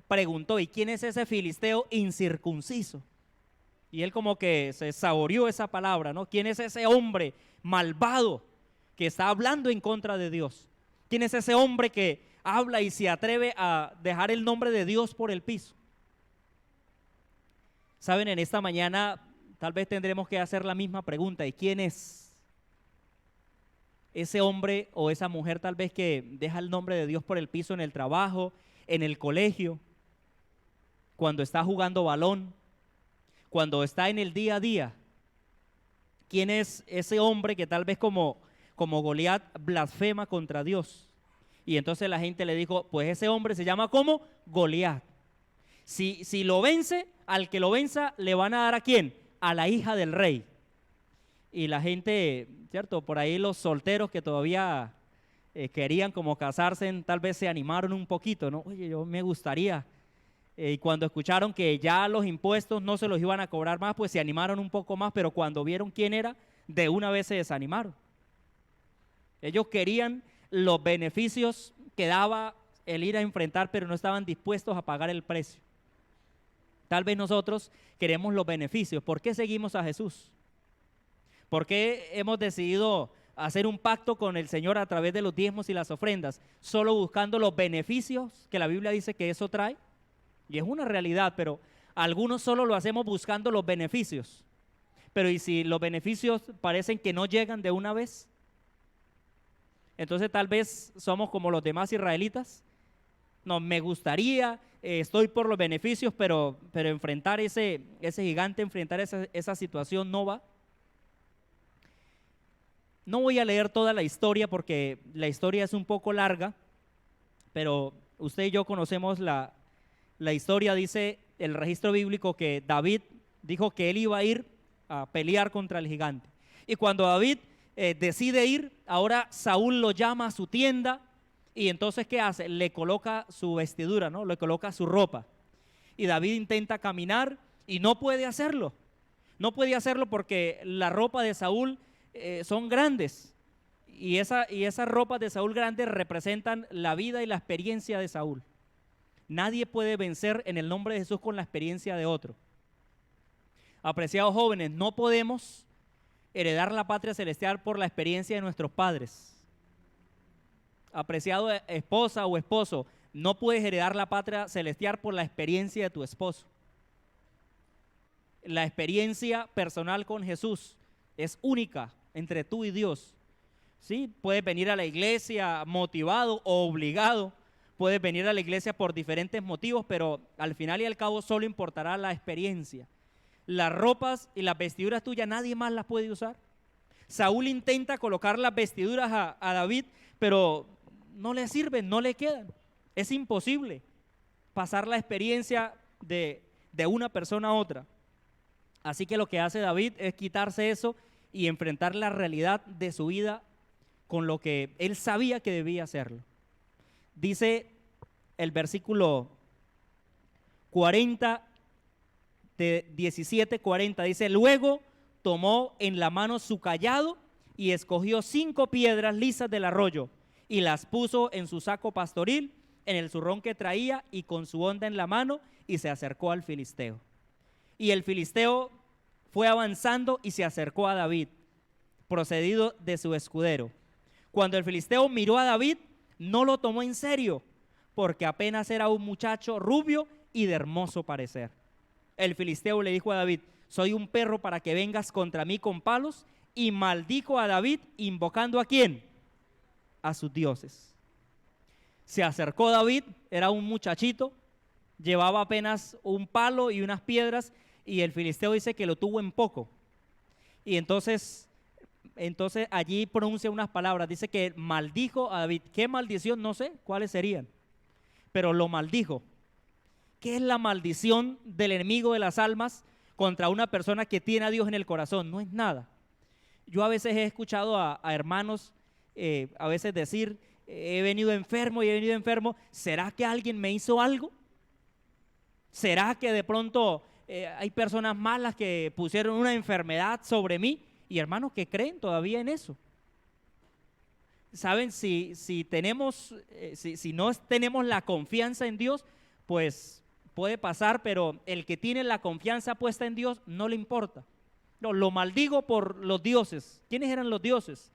preguntó: ¿y quién es ese filisteo incircunciso? Y él como que se saboreó esa palabra, ¿no? ¿Quién es ese hombre malvado que está hablando en contra de Dios? ¿Quién es ese hombre que habla y se atreve a dejar el nombre de Dios por el piso? Saben, en esta mañana tal vez tendremos que hacer la misma pregunta: ¿y quién es ese hombre o esa mujer tal vez que deja el nombre de Dios por el piso en el trabajo, en el colegio, cuando está jugando balón, cuando está en el día a día? ¿Quién es ese hombre que tal vez como Goliat blasfema contra Dios? Y entonces la gente le dijo: pues ese hombre se llama como Goliat. Si lo vence, al que lo venza le van a dar ¿a quién? A la hija del rey. Y la gente, ¿cierto? Por ahí los solteros que todavía querían como casarse, tal vez se animaron un poquito, ¿no? Oye, yo me gustaría. Y cuando escucharon que ya los impuestos no se los iban a cobrar más, pues se animaron un poco más, pero cuando vieron quién era, de una vez se desanimaron. Ellos querían los beneficios que daba el ir a enfrentar, pero no estaban dispuestos a pagar el precio. Tal vez nosotros queremos los beneficios. ¿Por qué seguimos a Jesús? ¿Por qué hemos decidido hacer un pacto con el Señor a través de los diezmos y las ofrendas? Solo buscando los beneficios que la Biblia dice que eso trae. Y es una realidad, pero algunos solo lo hacemos buscando los beneficios. Pero ¿y si los beneficios parecen que no llegan de una vez? Entonces tal vez somos como los demás israelitas. No, me gustaría, estoy por los beneficios, pero enfrentar ese gigante, enfrentar esa situación no va. No voy a leer toda la historia porque la historia es un poco larga, pero usted y yo conocemos la historia. Dice el registro bíblico que David dijo que él iba a ir a pelear contra el gigante. Y cuando David decide ir, ahora Saúl lo llama a su tienda y entonces ¿qué hace? Le coloca su vestidura, ¿no? Le coloca su ropa. Y David intenta caminar y no puede hacerlo. No puede hacerlo porque la ropa de Saúl son grandes. Y esas ropas de Saúl grandes representan la vida y la experiencia de Saúl. Nadie puede vencer en el nombre de Jesús con la experiencia de otro. Apreciados jóvenes, no podemos heredar la patria celestial por la experiencia de nuestros padres. Apreciado esposa o esposo, no puedes heredar la patria celestial por la experiencia de tu esposo. La experiencia personal con Jesús es única entre tú y Dios. ¿Sí? Puedes venir a la iglesia motivado o obligado, puedes venir a la iglesia por diferentes motivos, pero al final y al cabo solo importará la experiencia. Las ropas y las vestiduras tuyas nadie más las puede usar. Saúl intenta colocar las vestiduras a David, pero no le sirven, no le quedan. Es imposible pasar la experiencia de una persona a otra. Así que lo que hace David es quitarse eso y enfrentar la realidad de su vida con lo que él sabía que debía hacerlo. Dice el versículo 40 de 17:40, dice: luego tomó en la mano su cayado y escogió 5 piedras lisas del arroyo y las puso en su saco pastoril, en el zurrón que traía y con su honda en la mano, y se acercó al filisteo. Y el filisteo fue avanzando y se acercó a David, procedido de su escudero. Cuando el filisteo miró a David, no lo tomó en serio, porque apenas era un muchacho rubio y de hermoso parecer. El filisteo le dijo a David: soy un perro para que vengas contra mí con palos, y maldijo a David invocando ¿a quién? A sus dioses. Se acercó David, era un muchachito, llevaba apenas un palo y unas piedras, y el filisteo dice que lo tuvo en poco. Y entonces allí pronuncia unas palabras, dice que maldijo a David. ¿Qué maldición? No sé cuáles serían, pero lo maldijo. ¿Qué es la maldición del enemigo de las almas contra una persona que tiene a Dios en el corazón? No es nada. Yo a veces he escuchado a hermanos a veces decir: he venido enfermo y he venido enfermo. ¿Será que alguien me hizo algo? ¿Será que de pronto hay personas malas que pusieron una enfermedad sobre mí? Y hermanos que creen todavía en eso. ¿Saben? Si no tenemos la confianza en Dios, pues puede pasar, pero el que tiene la confianza puesta en Dios no le importa. No, lo maldigo por los dioses. ¿Quiénes eran los dioses?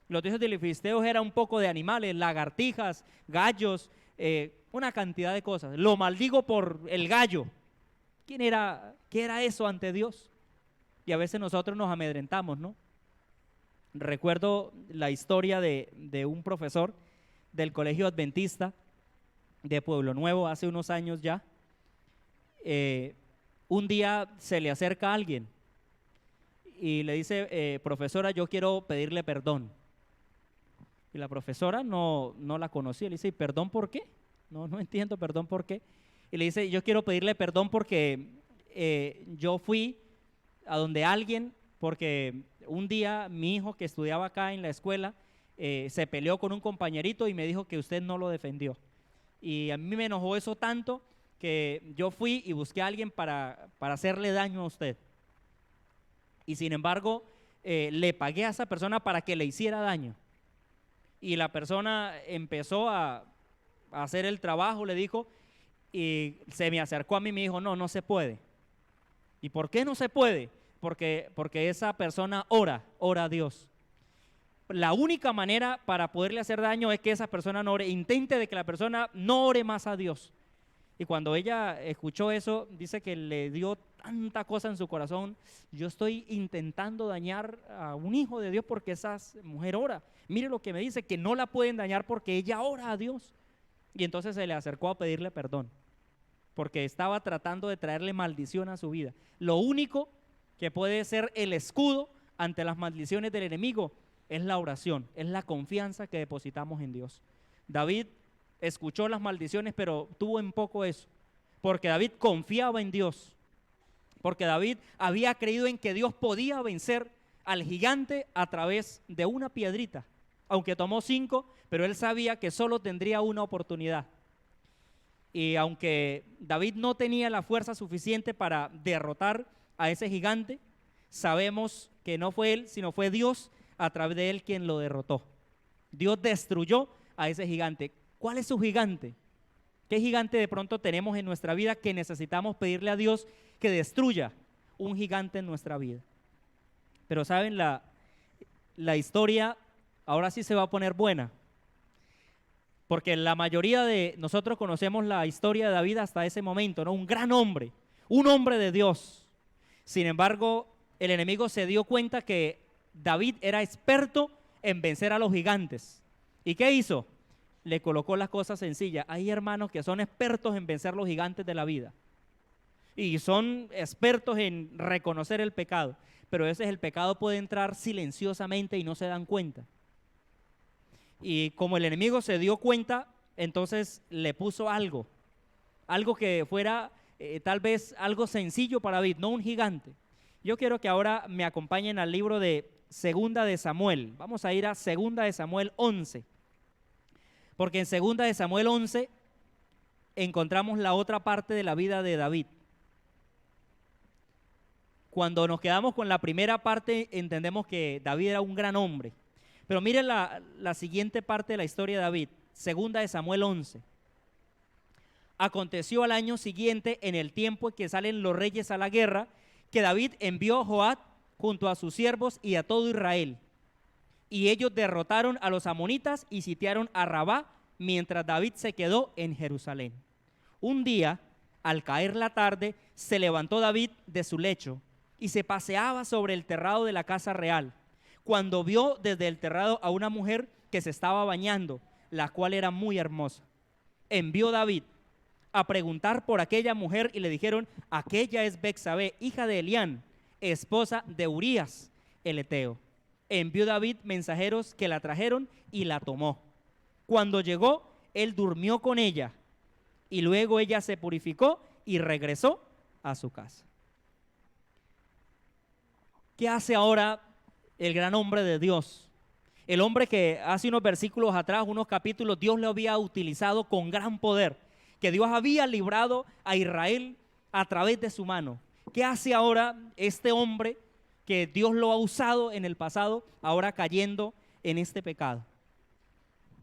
Los dioses de los filisteos eran un poco de animales, lagartijas, gallos, una cantidad de cosas. Lo maldigo por el gallo. ¿Qué era eso ante Dios? Y a veces nosotros nos amedrentamos, ¿no? Recuerdo la historia de un profesor del Colegio Adventista de Pueblo Nuevo hace unos años ya. Un día se le acerca a alguien y le dice: profesora, yo quiero pedirle perdón. Y la profesora no la conocía. Le dice: ¿perdón por qué? No entiendo, ¿perdón por qué? Y le dice: yo quiero pedirle perdón porque yo fui a donde alguien, porque un día mi hijo que estudiaba acá en la escuela se peleó con un compañerito y me dijo que usted no lo defendió. Y a mí me enojó eso tanto que yo fui y busqué a alguien para hacerle daño a usted. Y sin embargo, le pagué a esa persona para que le hiciera daño. Y la persona empezó a hacer el trabajo, le dijo, y se me acercó a mí y me dijo, no, no se puede. ¿Y por qué no se puede? Porque esa persona ora a Dios. La única manera para poderle hacer daño es que esa persona no ore, intente de que la persona no ore más a Dios. Y cuando ella escuchó eso, dice que le dio tanta cosa en su corazón. Yo estoy intentando dañar a un hijo de Dios porque esa mujer ora. Mire lo que me dice, que no la pueden dañar porque ella ora a Dios. Y entonces se le acercó a pedirle perdón, porque estaba tratando de traerle maldición a su vida. Lo único que puede ser el escudo ante las maldiciones del enemigo es la oración, es la confianza que depositamos en Dios. David escuchó las maldiciones, pero tuvo en poco eso, porque David confiaba en Dios, porque David había creído en que Dios podía vencer al gigante a través de una piedrita, aunque tomó 5, pero él sabía que solo tendría una oportunidad. Y aunque David no tenía la fuerza suficiente para derrotar a ese gigante, sabemos que no fue él, sino fue Dios a través de él quien lo derrotó. Dios destruyó a ese gigante. ¿Cuál es su gigante? ¿Qué gigante de pronto tenemos en nuestra vida que necesitamos pedirle a Dios que destruya un gigante en nuestra vida? Pero saben, la historia ahora sí se va a poner buena, porque la mayoría de nosotros conocemos la historia de David hasta ese momento, ¿no? Un gran hombre, un hombre de Dios. Sin embargo, el enemigo se dio cuenta que David era experto en vencer a los gigantes. ¿Y qué hizo? Le colocó las cosas sencillas. Hay hermanos que son expertos en vencer los gigantes de la vida y son expertos en reconocer el pecado, pero a veces el pecado puede entrar silenciosamente y no se dan cuenta. Y como el enemigo se dio cuenta, entonces le puso algo que fuera tal vez algo sencillo para David, no un gigante. Yo quiero que ahora me acompañen al libro de Segunda de Samuel. Vamos a ir a Segunda de Samuel 11. Porque en Segunda de Samuel 11 encontramos la otra parte de la vida de David. Cuando nos quedamos con la primera parte, entendemos que David era un gran hombre. Pero miren la siguiente parte de la historia de David, Segunda de Samuel 11. Aconteció al año siguiente, en el tiempo en que salen los reyes a la guerra, que David envió a Joab junto a sus siervos y a todo Israel. Y ellos derrotaron a los amonitas y sitiaron a Rabá, mientras David se quedó en Jerusalén. Un día, al caer la tarde, se levantó David de su lecho y se paseaba sobre el terrado de la casa real, cuando vio desde el terrado a una mujer que se estaba bañando, la cual era muy hermosa. Envió David a preguntar por aquella mujer y le dijeron: aquella es Betsabé, hija de Elián, esposa de Urías el Eteo. Envió David mensajeros que la trajeron y la tomó. Cuando llegó, él durmió con ella y luego ella se purificó y regresó a su casa. ¿Qué hace ahora el gran hombre de Dios? El hombre que hace unos versículos atrás, unos capítulos, Dios le había utilizado con gran poder, que Dios había librado a Israel a través de su mano. ¿Qué hace ahora este hombre que Dios lo ha usado en el pasado, ahora cayendo en este pecado?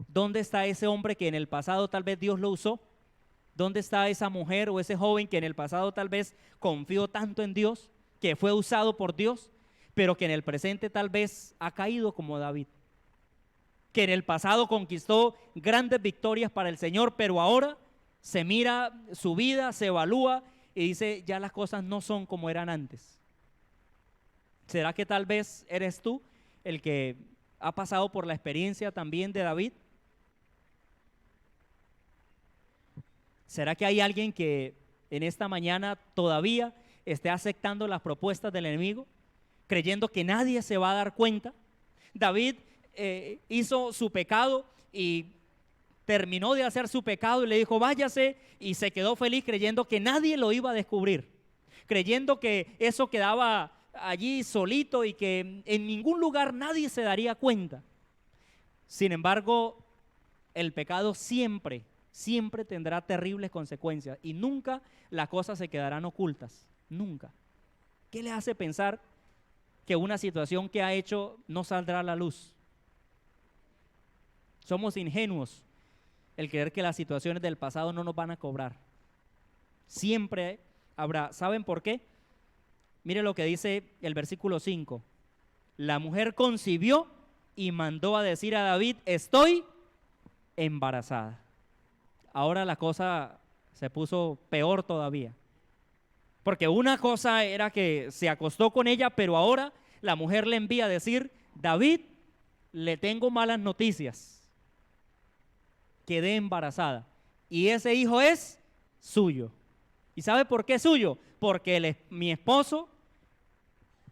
¿Dónde está ese hombre que en el pasado tal vez Dios lo usó? ¿Dónde está esa mujer o ese joven que en el pasado tal vez confió tanto en Dios, que fue usado por Dios, pero que en el presente tal vez ha caído como David? Que en el pasado conquistó grandes victorias para el Señor, pero ahora se mira su vida, se evalúa y dice: ya las cosas no son como eran antes. ¿Será que tal vez eres tú el que ha pasado por la experiencia también de David? ¿Será que hay alguien que en esta mañana todavía esté aceptando las propuestas del enemigo, creyendo que nadie se va a dar cuenta? David hizo su pecado y terminó de hacer su pecado y le dijo: váyase, y se quedó feliz creyendo que nadie lo iba a descubrir, creyendo que eso quedaba allí solito y que en ningún lugar nadie se daría cuenta. Sin embargo, el pecado siempre tendrá terribles consecuencias y nunca las cosas se quedarán ocultas, nunca. ¿Qué le hace pensar que una situación que ha hecho no saldrá a la luz? Somos ingenuos el creer que las situaciones del pasado no nos van a cobrar. Siempre habrá. ¿Saben por qué? Mire lo que dice el versículo 5. La mujer concibió y mandó a decir a David, estoy embarazada. Ahora la cosa se puso peor todavía. Porque una cosa era que se acostó con ella, pero ahora la mujer le envía a decir, David, le tengo malas noticias. Quedé embarazada. Y ese hijo es suyo. ¿Y sabe por qué es suyo? Porque mi esposo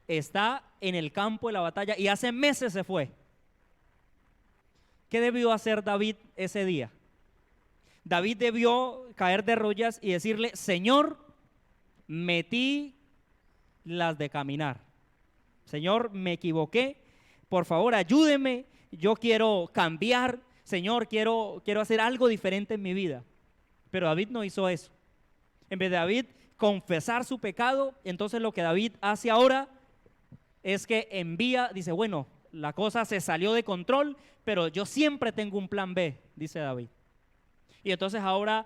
está en el campo de la batalla y hace meses se fue. ¿Qué debió hacer David ese día? David debió caer de rodillas y decirle, Señor, metí las de caminar. Señor, me equivoqué. Por favor, ayúdeme. Yo quiero cambiar. Señor, quiero hacer algo diferente en mi vida. Pero David no hizo eso. En vez de David confesar su pecado, entonces lo que David hace ahora es que envía, dice, bueno, la cosa se salió de control, pero yo siempre tengo un plan B, dice David. Y entonces ahora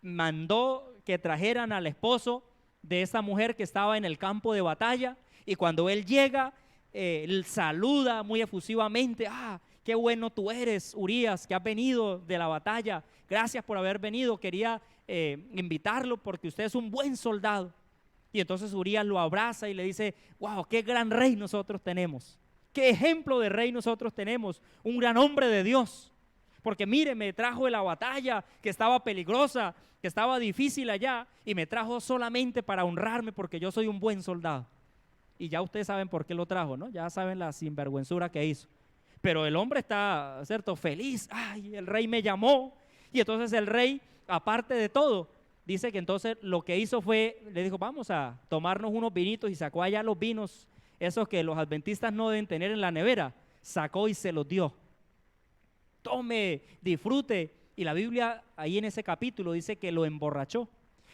mandó que trajeran al esposo de esta mujer que estaba en el campo de batalla, y cuando él llega, él saluda muy efusivamente, qué bueno tú eres, Urías, que has venido de la batalla, gracias por haber venido, quería invitarlo porque usted es un buen soldado. Y entonces Urías lo abraza y le dice, wow, qué gran rey nosotros tenemos, qué ejemplo de rey nosotros tenemos, un gran hombre de Dios. Porque mire, me trajo de la batalla que estaba peligrosa, que estaba difícil allá, y me trajo solamente para honrarme porque yo soy un buen soldado. Y ya ustedes saben por qué lo trajo, ¿no? Ya saben la sinvergüenzura que hizo. Pero el hombre está, ¿cierto?, feliz. Ay, el rey me llamó. Y entonces el rey, aparte de todo, dice que entonces lo que hizo fue, le dijo, vamos a tomarnos unos vinitos, y sacó allá los vinos, esos que los adventistas no deben tener en la nevera, sacó y se los dio. Tome, disfrute. Y la Biblia ahí en ese capítulo dice que lo emborrachó.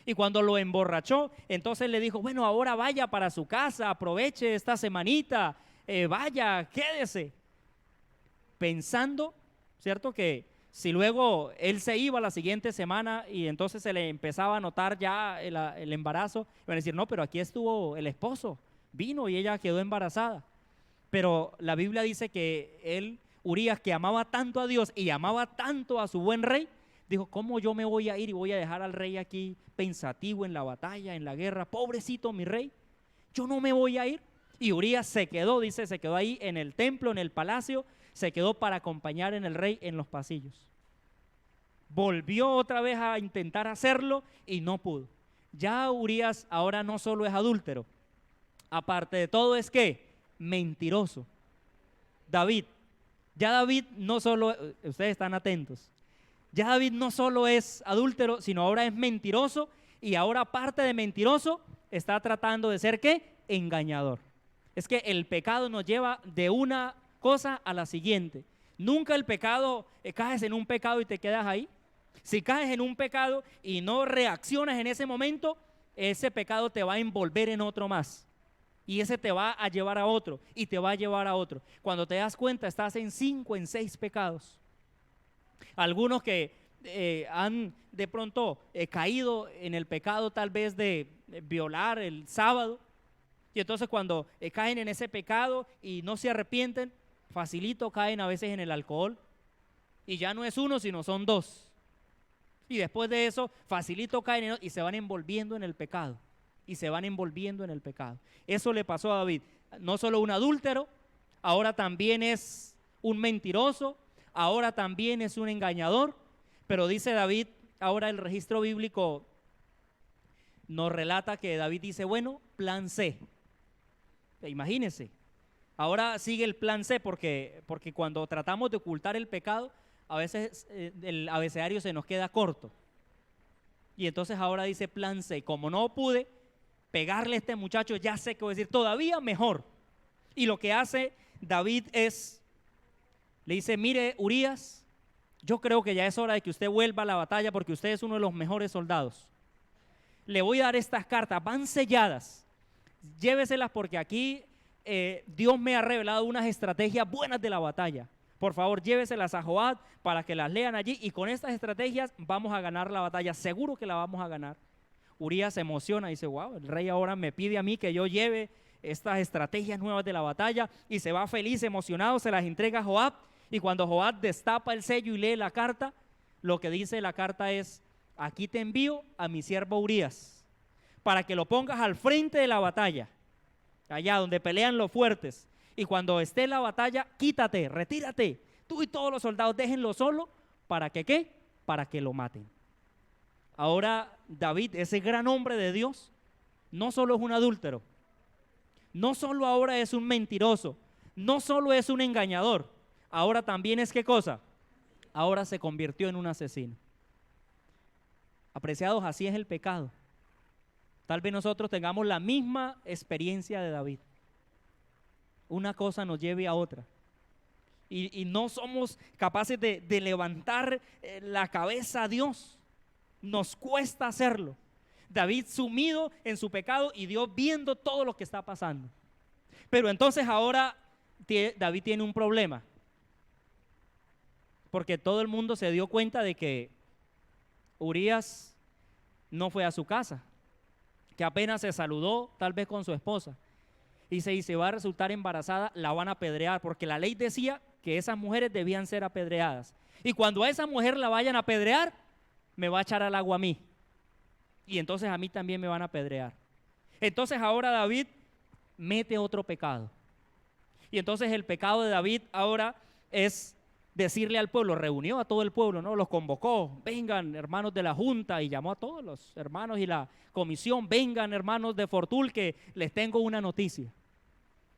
Y cuando lo emborrachó, entonces le dijo, bueno, ahora vaya para su casa, aproveche esta semanita, vaya, quédese. Pensando, ¿cierto?, que si luego él se iba la siguiente semana y entonces se le empezaba a notar ya el embarazo, iban a decir, no, pero aquí estuvo el esposo, vino y ella quedó embarazada. Pero la Biblia dice que él, Urías, que amaba tanto a Dios y amaba tanto a su buen rey, dijo, ¿cómo yo me voy a ir y voy a dejar al rey aquí pensativo en la batalla, en la guerra? Pobrecito mi rey, yo no me voy a ir. Y Urías se quedó, dice, se quedó ahí en el templo, en el palacio, se quedó para acompañar en el rey en los pasillos. Volvió otra vez a intentar hacerlo y no pudo. Ya Urías ahora no solo es adúltero, aparte de todo es que mentiroso. David no solo, ustedes están atentos, ya David no solo es adúltero, sino ahora es mentiroso, y ahora aparte de mentiroso, está tratando de ser ¿qué? Engañador. Es que el pecado nos lleva de una cosa a la siguiente. Nunca el pecado, caes en un pecado y te quedas ahí. Si caes en un pecado y no reaccionas en ese momento, ese pecado te va a envolver en otro más. Y ese te va a llevar a otro y te va a llevar a otro. Cuando te das cuenta, estás en 5, en 6 pecados. Algunos que han de pronto caído en el pecado tal vez de violar el sábado, y entonces cuando caen en ese pecado y no se arrepienten, facilito caen a veces en el alcohol, y ya no es uno sino son 2. Y después de eso, facilito caen y se van envolviendo en el pecado. Y se van envolviendo en el pecado. Eso le pasó a David. No solo un adúltero, ahora también es un mentiroso, ahora también es un engañador. Pero dice David, ahora el registro bíblico nos relata que David dice, bueno, plan C. Imagínense, ahora sigue el plan C porque cuando tratamos de ocultar el pecado, a veces el abecedario se nos queda corto. Y entonces ahora dice plan C. Como no pude pegarle a este muchacho, ya sé qué voy a decir, todavía mejor. Y lo que hace David es, le dice, mire Urías, yo creo que ya es hora de que usted vuelva a la batalla porque usted es uno de los mejores soldados. Le voy a dar estas cartas, van selladas, lléveselas porque aquí Dios me ha revelado unas estrategias buenas de la batalla. Por favor, lléveselas a Joab para que las lean allí y con estas estrategias vamos a ganar la batalla, seguro que la vamos a ganar. Urías se emociona y dice, wow, el rey ahora me pide a mí que yo lleve estas estrategias nuevas de la batalla, y se va feliz, emocionado, se las entrega a Joab. Y cuando Joab destapa el sello y lee la carta, lo que dice la carta es: aquí te envío a mi siervo Urías para que lo pongas al frente de la batalla, allá donde pelean los fuertes, y cuando esté la batalla, quítate, retírate, tú y todos los soldados déjenlo solo. ¿Para que qué? Para que lo maten. Ahora David, ese gran hombre de Dios, no solo es un adúltero, no solo ahora es un mentiroso, no solo es un engañador, ahora también es ¿qué cosa? Ahora se convirtió en un asesino. Apreciados, así es el pecado. Tal vez nosotros tengamos la misma experiencia de David. Una cosa nos lleve a otra. Y no somos capaces de levantar la cabeza a Dios. Nos cuesta hacerlo. David sumido en su pecado y Dios viendo todo lo que está pasando. Pero entonces ahora David tiene un problema. Porque todo el mundo se dio cuenta de que Urías no fue a su casa, que apenas se saludó tal vez con su esposa, y si se va a resultar embarazada, la van a apedrear, porque la ley decía que esas mujeres debían ser apedreadas. Y cuando a esa mujer la vayan a apedrear, me va a echar al agua a mí, y entonces a mí también me van a apedrear. Entonces ahora David mete otro pecado. Y entonces el pecado de David ahora es decirle al pueblo, reunió a todo el pueblo, ¿no? Los convocó, vengan hermanos de la junta, y llamó a todos los hermanos y la comisión, vengan hermanos de Fortul, que les tengo una noticia.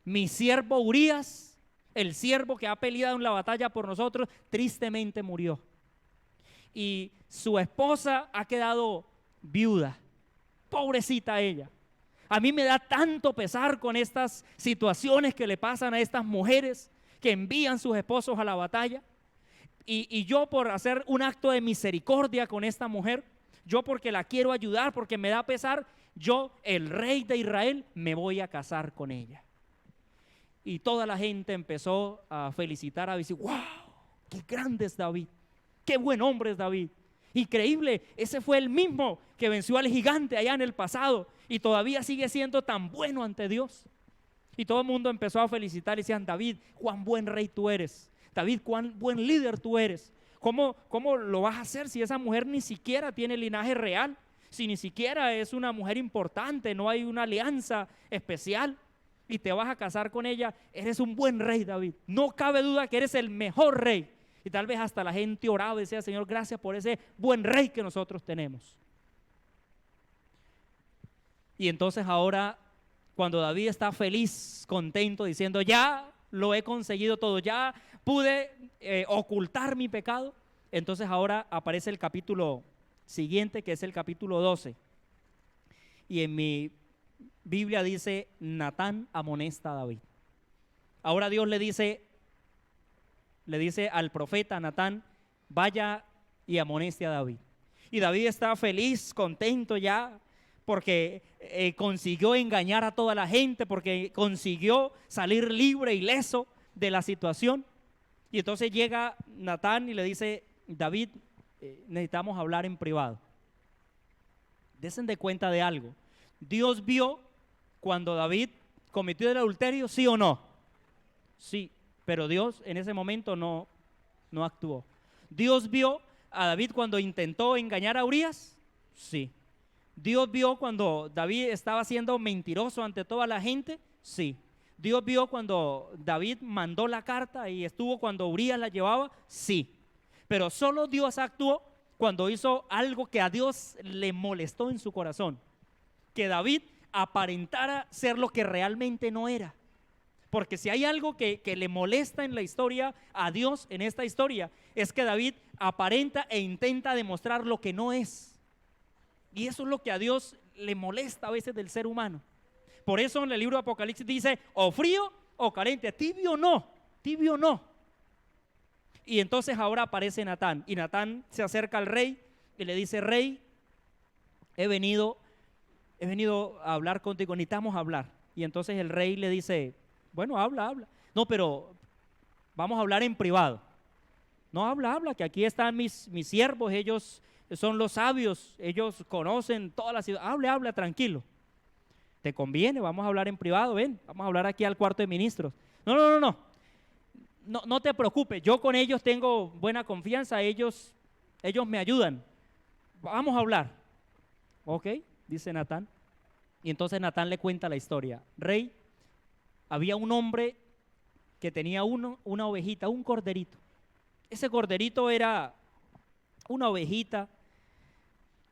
Mi siervo Urías, el siervo que ha peleado en la batalla por nosotros, tristemente murió. Y su esposa ha quedado viuda, pobrecita ella. A mí me da tanto pesar con estas situaciones que le pasan a estas mujeres que envían sus esposos a la batalla. Y yo, por hacer un acto de misericordia con esta mujer, yo porque la quiero ayudar, porque me da pesar, yo, el rey de Israel, me voy a casar con ella. Y toda la gente empezó a felicitar a David. ¡Wow! ¡Qué grande es David! ¡Qué buen hombre es David! Increíble, ese fue el mismo que venció al gigante allá en el pasado y todavía sigue siendo tan bueno ante Dios. Y todo el mundo empezó a felicitar y decían: David, cuán buen rey tú eres. David, cuán buen líder tú eres. ¿Cómo lo vas a hacer si esa mujer ni siquiera tiene linaje real? Si ni siquiera es una mujer importante, no hay una alianza especial y te vas a casar con ella. Eres un buen rey, David. No cabe duda que eres el mejor rey. Y tal vez hasta la gente oraba y decía: Señor, gracias por ese buen rey que nosotros tenemos. Y entonces ahora, cuando David está feliz, contento, diciendo: ya lo he conseguido todo, ya pude ocultar mi pecado, entonces ahora aparece el capítulo siguiente, que es el capítulo 12. Y en mi Biblia dice: Natán amonesta a David. Ahora Dios le dice al profeta Natán: vaya y amoneste a David. Y David está feliz, contento ya, porque consiguió engañar a toda la gente, porque consiguió salir libre, ileso de la situación. Y entonces llega Natán y le dice: David, necesitamos hablar en privado. Desen de cuenta de algo. Dios vio cuando David cometió el adulterio, ¿sí o no? Sí, pero Dios en ese momento no actuó. Dios vio a David cuando intentó engañar a Urías, sí. Dios vio cuando David estaba siendo mentiroso ante toda la gente, sí. Dios vio cuando David mandó la carta y estuvo cuando Urías la llevaba, sí. Pero solo Dios actuó cuando hizo algo que a Dios le molestó en su corazón, que David aparentara ser lo que realmente no era. Porque si hay algo que le molesta en la historia a Dios, en esta historia, es que David aparenta e intenta demostrar lo que no es. Y eso es lo que a Dios le molesta a veces del ser humano. Por eso en el libro de Apocalipsis dice: o frío o caliente, tibio no, tibio no. Y entonces ahora aparece Natán, y Natán se acerca al rey y le dice: rey, he venido a hablar contigo, necesitamos hablar. Y entonces el rey le dice: bueno, habla. No, pero vamos a hablar en privado. No, habla, que aquí están mis siervos, ellos son los sabios, ellos conocen toda la ciudad. Habla, tranquilo. ¿Te conviene? Vamos a hablar en privado, ven, vamos a hablar aquí al cuarto de ministros. No te preocupes, yo con ellos tengo buena confianza, ellos me ayudan. Vamos a hablar. Ok, dice Natán. Y entonces Natán le cuenta la historia. Rey, había un hombre que tenía una ovejita, un corderito. Ese corderito era una ovejita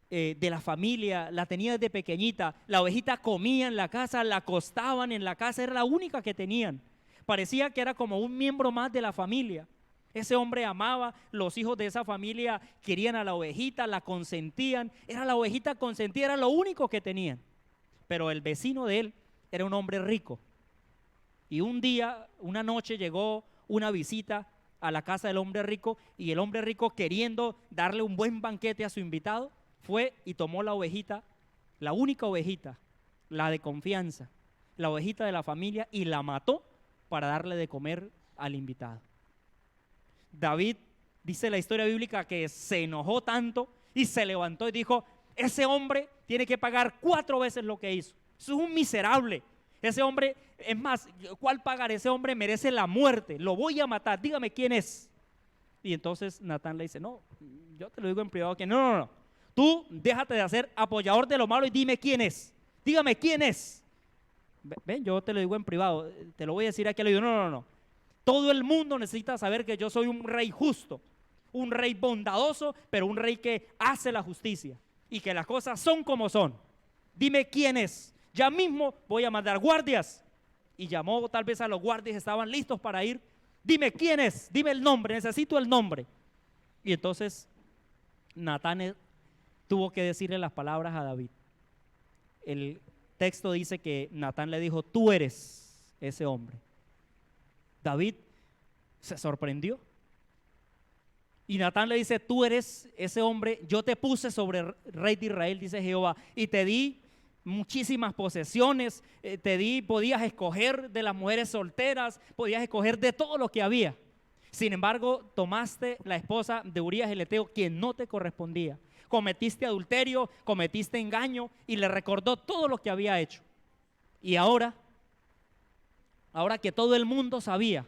de la familia, la tenía desde pequeñita. La ovejita comía en la casa, la acostaban en la casa, era la única que tenían. Parecía que era como un miembro más de la familia. Ese hombre amaba, los hijos de esa familia querían a la ovejita, la consentían. Era la ovejita consentida, era lo único que tenían. Pero el vecino de él era un hombre rico. Y un día, una noche, llegó una visita a la casa del hombre rico, y el hombre rico, queriendo darle un buen banquete a su invitado, fue y tomó la ovejita, la única ovejita, la de confianza, la ovejita de la familia, y la mató para darle de comer al invitado. David, dice la historia bíblica, que se enojó tanto y se levantó y dijo: ese hombre tiene que pagar 4 veces lo que hizo. Eso es un miserable. Ese hombre, es más, ¿cuál pagar? Ese hombre merece la muerte, lo voy a matar, dígame quién es. Y entonces Natán le dice: no, yo te lo digo en privado, que no, tú déjate de hacer apoyador de lo malo y dime quién es, dígame quién es. Ven, yo te lo digo en privado, te lo voy a decir aquí al oído. No, todo el mundo necesita saber que yo soy un rey justo, un rey bondadoso, pero un rey que hace la justicia y que las cosas son como son. Dime quién es. Ya mismo voy a mandar guardias. Y llamó tal vez a los guardias, estaban listos para ir. Dime quién es, dime el nombre, necesito el nombre. Y entonces Natán tuvo que decirle las palabras a David. El texto dice que Natán le dijo: tú eres ese hombre. David se sorprendió. Y Natán le dice: tú eres ese hombre, yo te puse sobre el rey de Israel, dice Jehová, y te di muchísimas posesiones, podías escoger de las mujeres solteras, podías escoger de todo lo que había. Sin embargo, tomaste la esposa de Urías el Eteo, quien no te correspondía. Cometiste adulterio, cometiste engaño, y le recordó todo lo que había hecho. Y ahora que todo el mundo sabía,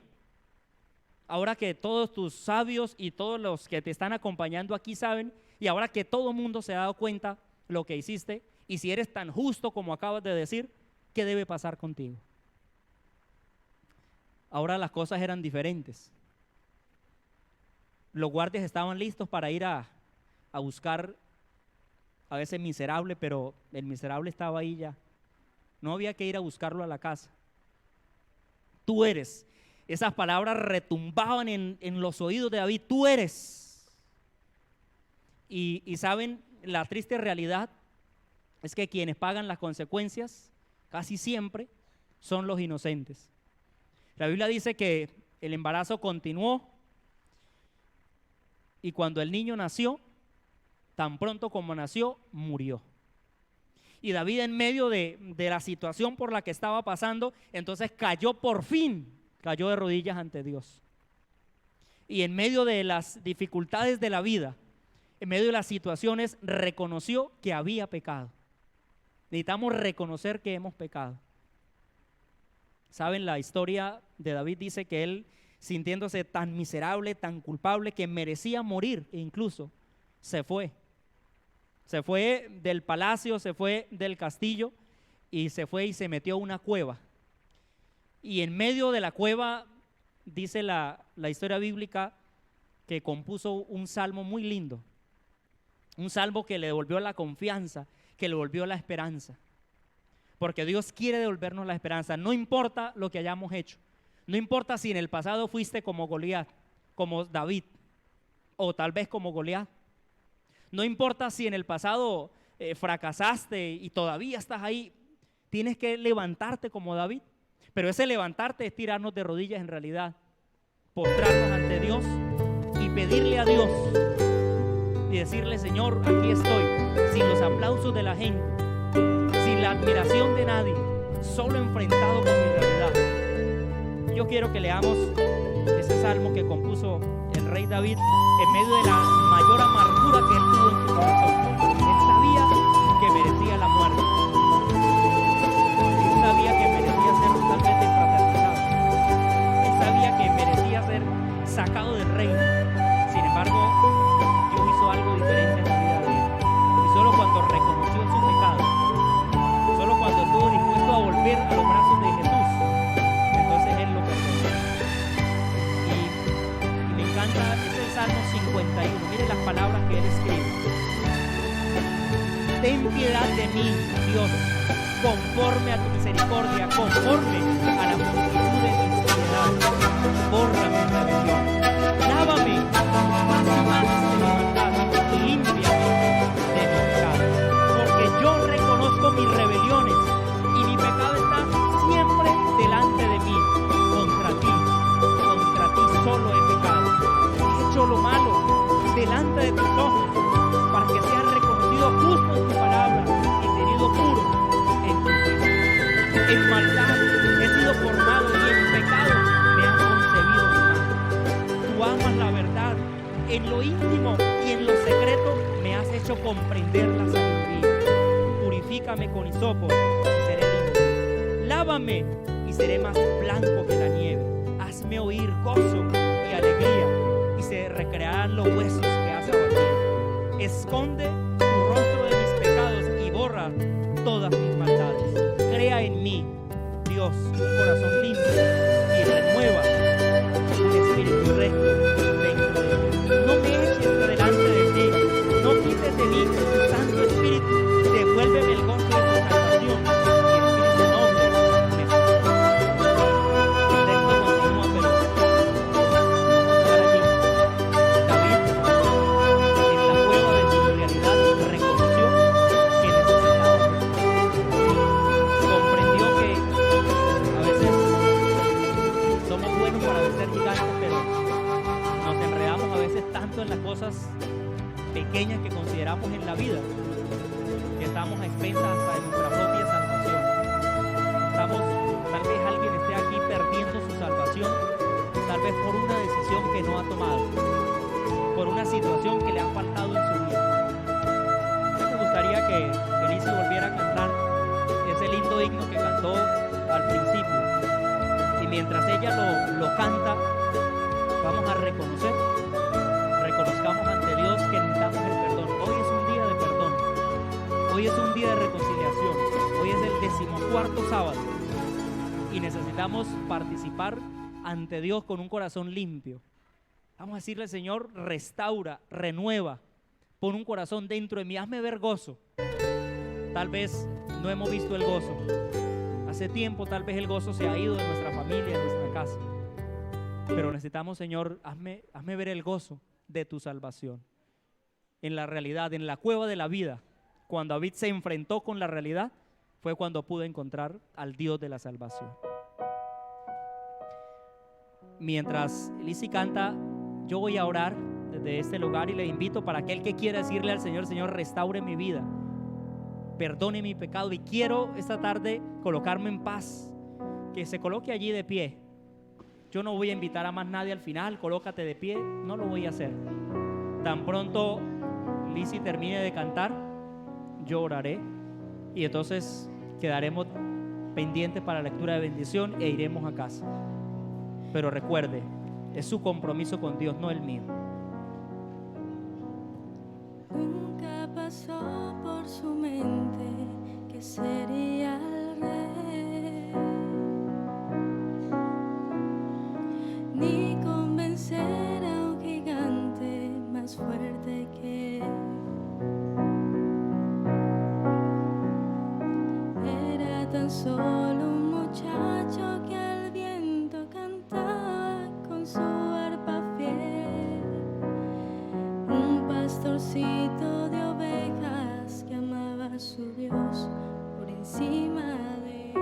ahora que todos tus sabios y todos los que te están acompañando aquí saben, y ahora que todo el mundo se ha dado cuenta lo que hiciste, y si eres tan justo como acabas de decir, ¿qué debe pasar contigo? Ahora las cosas eran diferentes. Los guardias estaban listos para ir a buscar a ese miserable, pero el miserable estaba ahí ya. No había que ir a buscarlo a la casa. Tú eres. Esas palabras retumbaban en los oídos de David. Tú eres. Y saben, la triste realidad es que quienes pagan las consecuencias casi siempre son los inocentes. La Biblia dice que el embarazo continuó, y cuando el niño nació, tan pronto como nació, murió. Y David, en medio de la situación por la que estaba pasando, entonces cayó de rodillas ante Dios. Y en medio de las dificultades de la vida, en medio de las situaciones, reconoció que había pecado. Necesitamos reconocer que hemos pecado. ¿Saben? La historia de David dice que él, sintiéndose tan miserable, tan culpable, que merecía morir, e incluso se fue. Se fue del palacio, se fue del castillo, y se fue y se metió a una cueva. Y en medio de la cueva, dice la historia bíblica, que compuso un salmo muy lindo. Un salmo que le devolvió la confianza, que le devolvió la esperanza. Porque Dios quiere devolvernos la esperanza. No importa lo que hayamos hecho. No importa si en el pasado fuiste como Goliat, como David, o tal vez como Goliat. No importa si en el pasado fracasaste y todavía estás ahí. Tienes que levantarte como David. Pero ese levantarte es tirarnos de rodillas en realidad. Postrarnos ante Dios y pedirle a Dios. Y decirle: Señor, aquí estoy, sin los aplausos de la gente, sin la admiración de nadie, solo enfrentado con mi realidad. Yo quiero que leamos ese salmo que compuso el rey David en medio de la mayor amargura que él tuvo en su corazón. Él sabía que merecía la muerte. Él sabía que merecía ser totalmente infraternizado. Él sabía que merecía ser sacado del reino. Sin embargo, Dios hizo algo diferente en la vida de él. Y solo cuando reconoció su pecado, solo cuando estuvo dispuesto a volver a los brazos de Jesús, entonces él lo perdonó. Y me encanta, es el Salmo 51. Miren las palabras que él escribe. Ten piedad de mí, Dios, conforme a tu misericordia, conforme a la multitud de mis piedades. Borra mi rebelión. Lávame más y más de mi maldad y límpiame de mi pecado. Porque yo reconozco mis rebeliones y mi pecado está siempre delante de mí. Contra ti solo he pecado. He hecho lo malo delante de tus ojos, para que seas reconocido justo en tu palabra y tenido puro en tu juicio. En maldad he sido formado y en pecado me han concebido mi madre. Tú amas la verdad, en lo íntimo y en lo secreto me has hecho comprender la sabiduría. Purifícame con hisopo y seré limpio. Lávame y seré más blanco que la nieve. Hazme oír gozo y alegría, y se recrearán los huesos que has abatido. Esconde tu rostro de mis pecados y borra todas mis maldades. Crea en mí, Dios, un corazón limpio y renueva un espíritu recto dentro de mí. No me eches de delante de ti, no quites de mí tu Santo Espíritu. Devuélveme el gozo de tu salvación y Espíritu noble me sostenga. El texto continúa, pero para allí David, en la cueva de su realidad, reconoció que necesitaba a Jesús. Comprendió que a veces somos buenos para vencer gigantes, pero nos enredamos a veces tanto en las cosas pequeñas que consideramos en la vida, que estamos a expensas hasta de nuestra propia salvación. Tal vez alguien esté aquí perdiendo su salvación, tal vez por una decisión que no ha tomado, por una situación que le ha faltado en su vida. Me gustaría que Felicia volviera a cantar ese lindo himno que cantó al principio. Y mientras ella lo canta, vamos a reconozcamos ante Dios que necesitamos el perdón. Hoy es un día de perdón. Hoy es un día de reconciliación. Hoy es el 14º sábado. Y necesitamos participar ante Dios con un corazón limpio. Vamos a decirle, Señor, restaura, renueva, pon un corazón dentro de mí, hazme ver gozo. Tal vez no hemos visto el gozo. Hace tiempo tal vez el gozo se ha ido de nuestra familia, de nuestra casa. Pero necesitamos, Señor, hazme ver el gozo de tu salvación. En la realidad, en la cueva de la vida, cuando David se enfrentó con la realidad, fue cuando pudo encontrar al Dios de la salvación. Mientras Lizzy canta, yo voy a orar desde este lugar y le invito para aquel que quiera decirle al Señor, Señor, restaure mi vida, perdone mi pecado, y quiero esta tarde colocarme en paz, que se coloque allí de pie. Yo no voy a invitar a más nadie al final, colócate de pie, no lo voy a hacer. Tan pronto Lizzy termine de cantar, yo oraré y entonces quedaremos pendientes para la lectura de bendición e iremos a casa. Pero recuerde, es su compromiso con Dios, no el mío. Nunca pasó por su mente que sería el rey, ni convencer a un gigante más fuerte que él. Era tan solo un muchacho que al viento cantaba con su arpa fiel, un pastorcito de ovejas que amaba a su Dios por encima de él.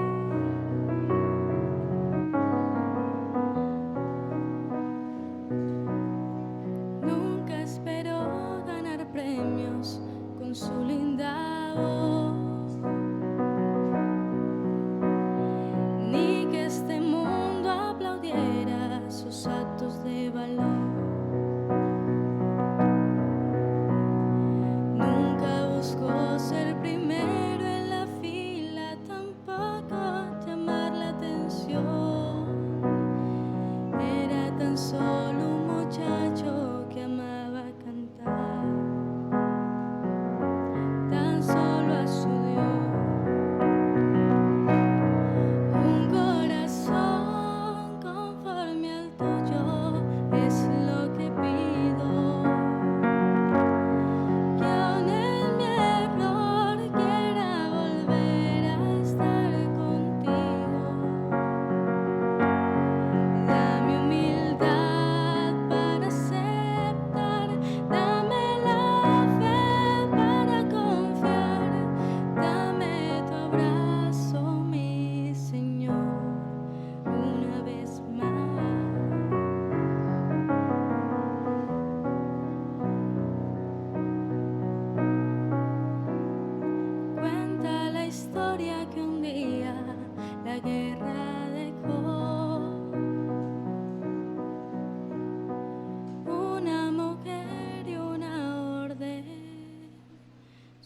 Nunca esperó ganar premios con su linda voz, ni que este mundo aplaudiera sus actos de valor.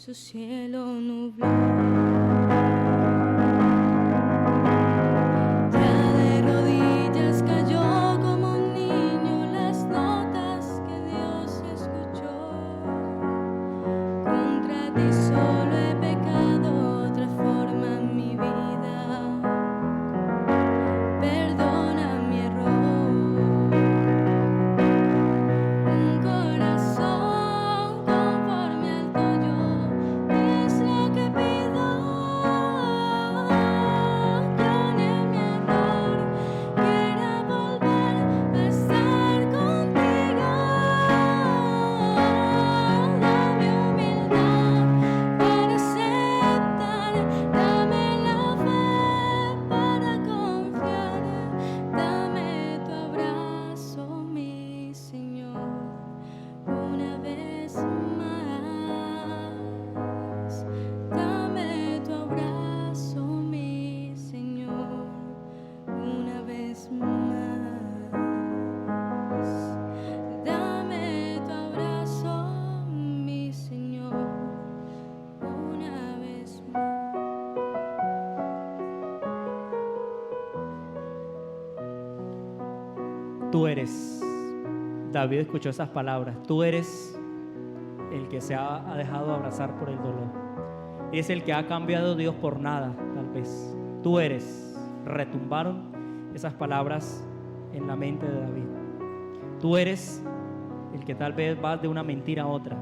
su cielo nublado. Ya de rodillas cayó como un niño las notas que Dios escuchó. Contra ti solo he pecado, transforma mi vida. Perdona mi error. Un corazón conforme al tuyo es lo que pido. Perdone mi error, quiero volver a estar contigo. Dame humildad para aceptar, dame la fe para confiar, dame tu abrazo, mi Señor, una vez más. Dame tu abrazo, mi Señor, una vez más. Dame tu abrazo, mi Señor, una vez más. Tú eres, David escuchó esas palabras, tú eres el que se ha dejado abrazar por el dolor. Es el que ha cambiado a Dios por nada, tal vez. Tú eres, retumbaron esas palabras en la mente de David. Tú eres el que tal vez va de una mentira a otra.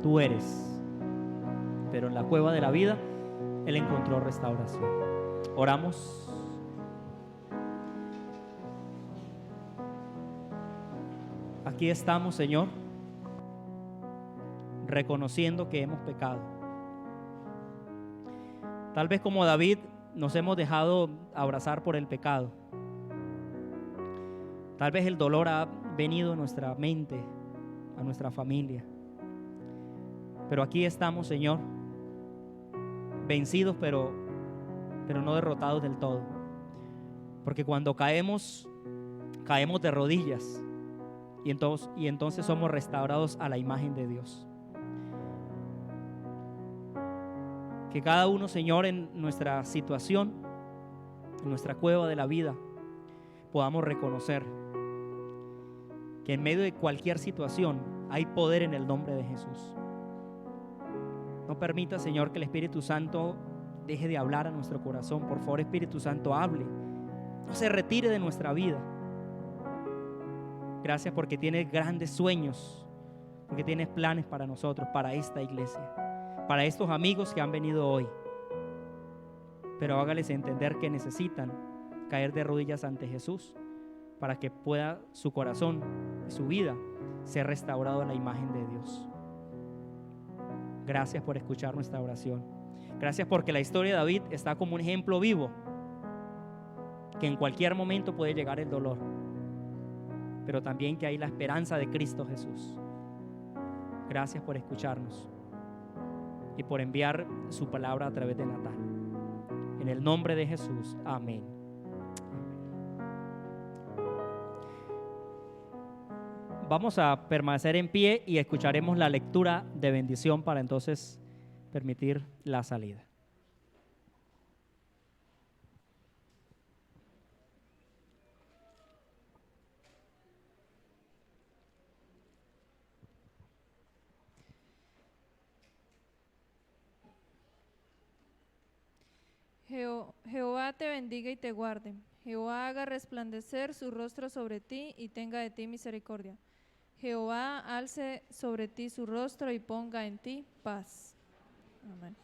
Tú eres. Pero en la cueva de la vida, Él encontró restauración. Oramos. Aquí estamos, Señor, reconociendo que hemos pecado. Tal vez como David nos hemos dejado abrazar por el pecado. Tal vez el dolor ha venido a nuestra mente, a nuestra familia. Pero aquí estamos, Señor, vencidos pero no derrotados del todo. Porque cuando caemos de rodillas. Y entonces somos restaurados a la imagen de Dios. Que cada uno, Señor, en nuestra situación, en nuestra cueva de la vida, podamos reconocer que en medio de cualquier situación hay poder en el nombre de Jesús. No permita, Señor, que el Espíritu Santo deje de hablar a nuestro corazón. Por favor, Espíritu Santo, hable. No se retire de nuestra vida. Gracias porque tienes grandes sueños, porque tienes planes para nosotros, para esta iglesia, para estos amigos que han venido hoy. Pero hágales entender que necesitan caer de rodillas ante Jesús para que pueda su corazón y su vida ser restaurado a la imagen de Dios. Gracias por escuchar nuestra oración. Gracias porque la historia de David está como un ejemplo vivo, que en cualquier momento puede llegar el dolor, pero también que hay la esperanza de Cristo Jesús. Gracias por escucharnos y por enviar su palabra a través de Natán. En el nombre de Jesús, amén. Vamos a permanecer en pie y escucharemos la lectura de bendición para entonces permitir la salida. Jehová te bendiga y te guarde. Jehová haga resplandecer su rostro sobre ti y tenga de ti misericordia. Jehová alce sobre ti su rostro y ponga en ti paz. Amén.